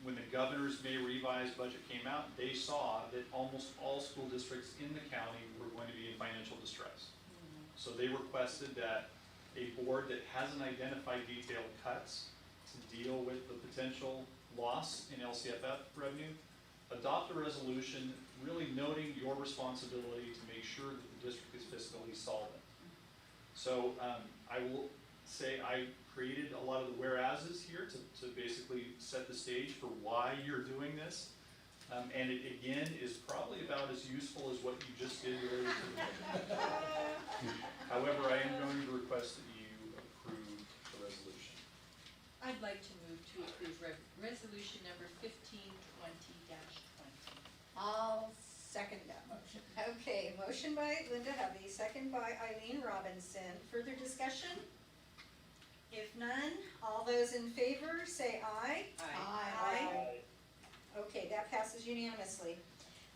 when the governor's May revised budget came out, they saw that almost all school districts in the county were going to be in financial distress. So they requested that a board that hasn't identified detailed cuts to deal with the potential loss in LCFF revenue adopt a resolution really noting your responsibility to make sure that the district is fiscally solvent. So I will say I created a lot of the whereases here to basically set the stage for why you're doing this. And it again is probably about as useful as what you just did earlier today. However, I am going to request that you approve the resolution. I'd like to move to approve resolution number 1520-20. I'll second that motion. Okay, motion by Linda Hovey, second by Eileen Robinson. Further discussion? If none, all those in favor say aye. Aye. Okay, that passes unanimously.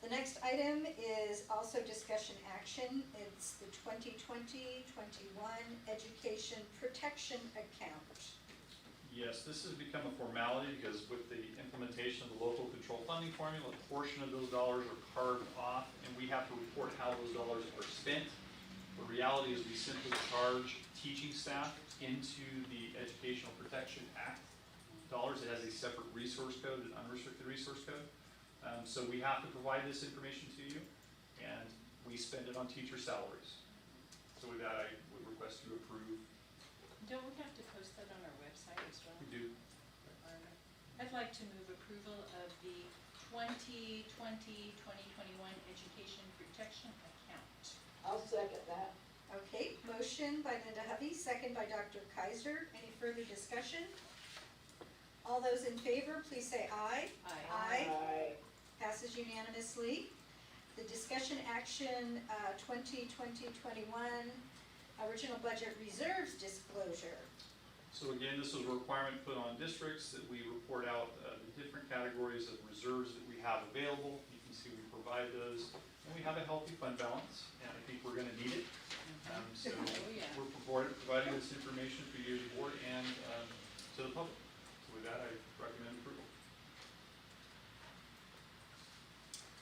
The next item is also discussion action. It's the 2020-21 Education Protection Account. Yes, this has become a formality because with the implementation of the local control funding formula, a portion of those dollars are carved off and we have to report how those dollars are spent. The reality is we simply charge teaching staff into the Educational Protection Act dollars. It has a separate resource code, an unrestricted resource code. So we have to provide this information to you and we spend it on teacher salaries. So with that, I would request you approve. Don't we have to post that on our website as well? We do. I'd like to move approval of the 2020-2021 Education Protection Account. I'll second that. Okay, motion by Linda Hovey, second by Dr. Kaiser. Any further discussion? All those in favor, please say aye. Aye. Aye. Passes unanimously. The discussion action 2020-21 original budget reserves disclosure. So again, this was a requirement put on districts that we report out the different categories of reserves that we have available. You can see we provide those, and we have a healthy fund balance, and I think we're gonna need it. So we're providing this information for you as a board and to the public. So with that, I recommend approval.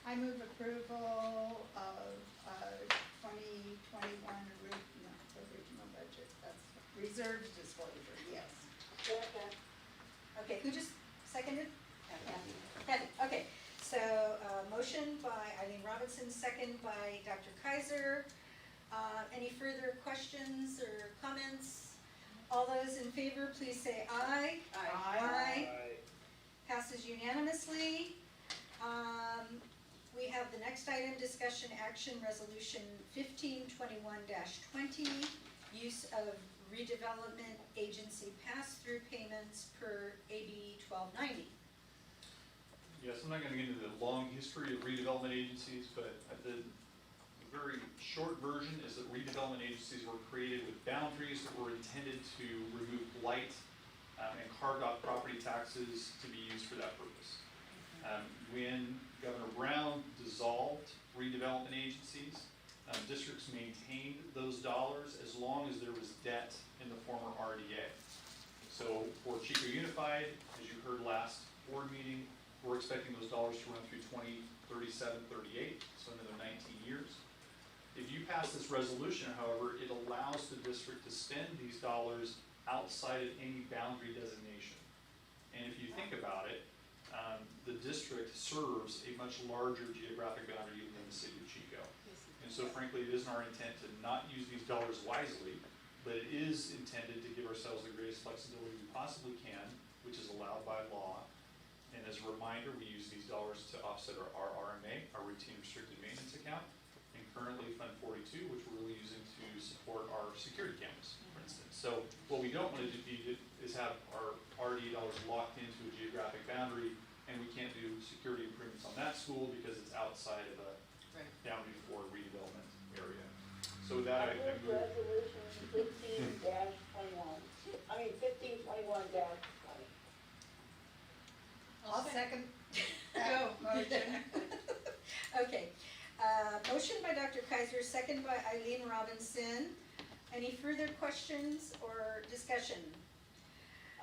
I move approval of 2021 original budget, that's reserves disclosure, yes. Second. Okay, who just seconded? Kathy, okay. So, motion by Eileen Robinson, second by Dr. Kaiser. Any further questions or comments? All those in favor, please say aye. Aye. Passes unanimously. We have the next Next item, discussion action resolution 1521-20, use of redevelopment agency pass-through payments per AB 1290. Yes, I'm not gonna get into the long history of redevelopment agencies, but the very short version is that redevelopment agencies were created with boundaries that were intended to remove blight and carved off property taxes to be used for that purpose. When Governor Brown dissolved redevelopment agencies, districts maintained those dollars as long as there was debt in the former RDA. So for Chico Unified, as you heard last board meeting, we're expecting those dollars to run through 2037, 38, so another 19 years. If you pass this resolution, however, it allows the district to spend these dollars outside of any boundary designation. And if you think about it, the district serves a much larger geographic boundary even than the city of Chico. And so frankly, it isn't our intent to not use these dollars wisely, but it is intended to give ourselves the greatest flexibility we possibly can, which is allowed by law. And as a reminder, we use these dollars to offset our RMA, our routine restricted maintenance account, and currently Fund 42, which we're really using to support our security cameras, for instance. So what we don't want to do is have our RD dollars locked into a geographic boundary, and we can't do security improvements on that school because it's outside of a boundary for redevelopment area. So with that, I move move. resolution 15-21, 1521-20. I'll second. Go, motion. Okay, motion by Dr. Kaiser, second by Eileen Robinson. Any further questions or discussion?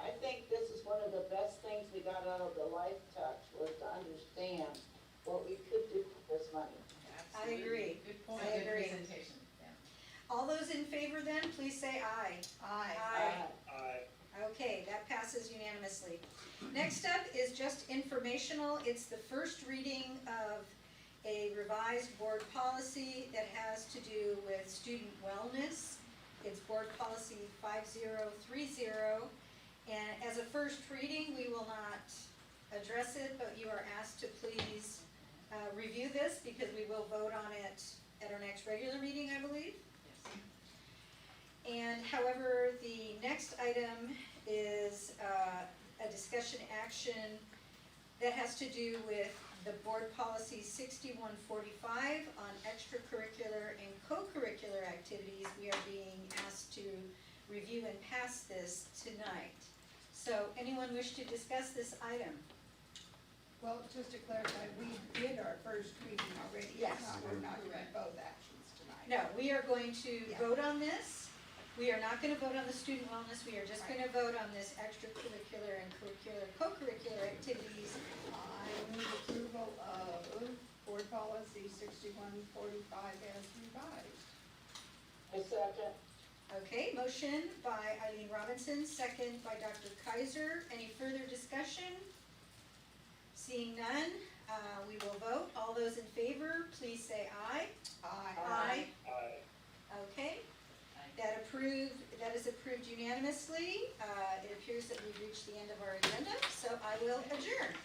I think this is one of the best things we got out of the Life Touch, was to understand what we could do with this money. I agree. Good point. I Good agree. presentation, yeah. All those in favor then, please say aye. Aye. Aye. Okay, that passes unanimously. Next up is just informational. It's the first reading of a revised board policy that has to do with student wellness. It's board policy 5030. And as a first reading, we will not address it, but you are asked to please review this because we will vote on it at our next regular meeting, I believe. And however, the next item is a discussion action that has to do with the board policy 6145 on extracurricular and co-curricular activities. We are being asked to review and pass this tonight. So anyone wish to discuss this item? Well, just to clarify, we did our first reading already. Yes. We're not doing both actions tonight. No, we are going to Yeah. vote on this. We are not going to vote on the student wellness. We are just going to vote on this extracurricular and co-curricular activities. I move approval of board policy 6145 as revised. I second. Okay, motion by Eileen Robinson, second by Dr. Kaiser. Any further discussion? Seeing none, we will vote. All those in favor, please say aye. Aye. Aye. Okay, that is approved unanimously. It appears that we've reached the end of our agenda, so I will adjourn.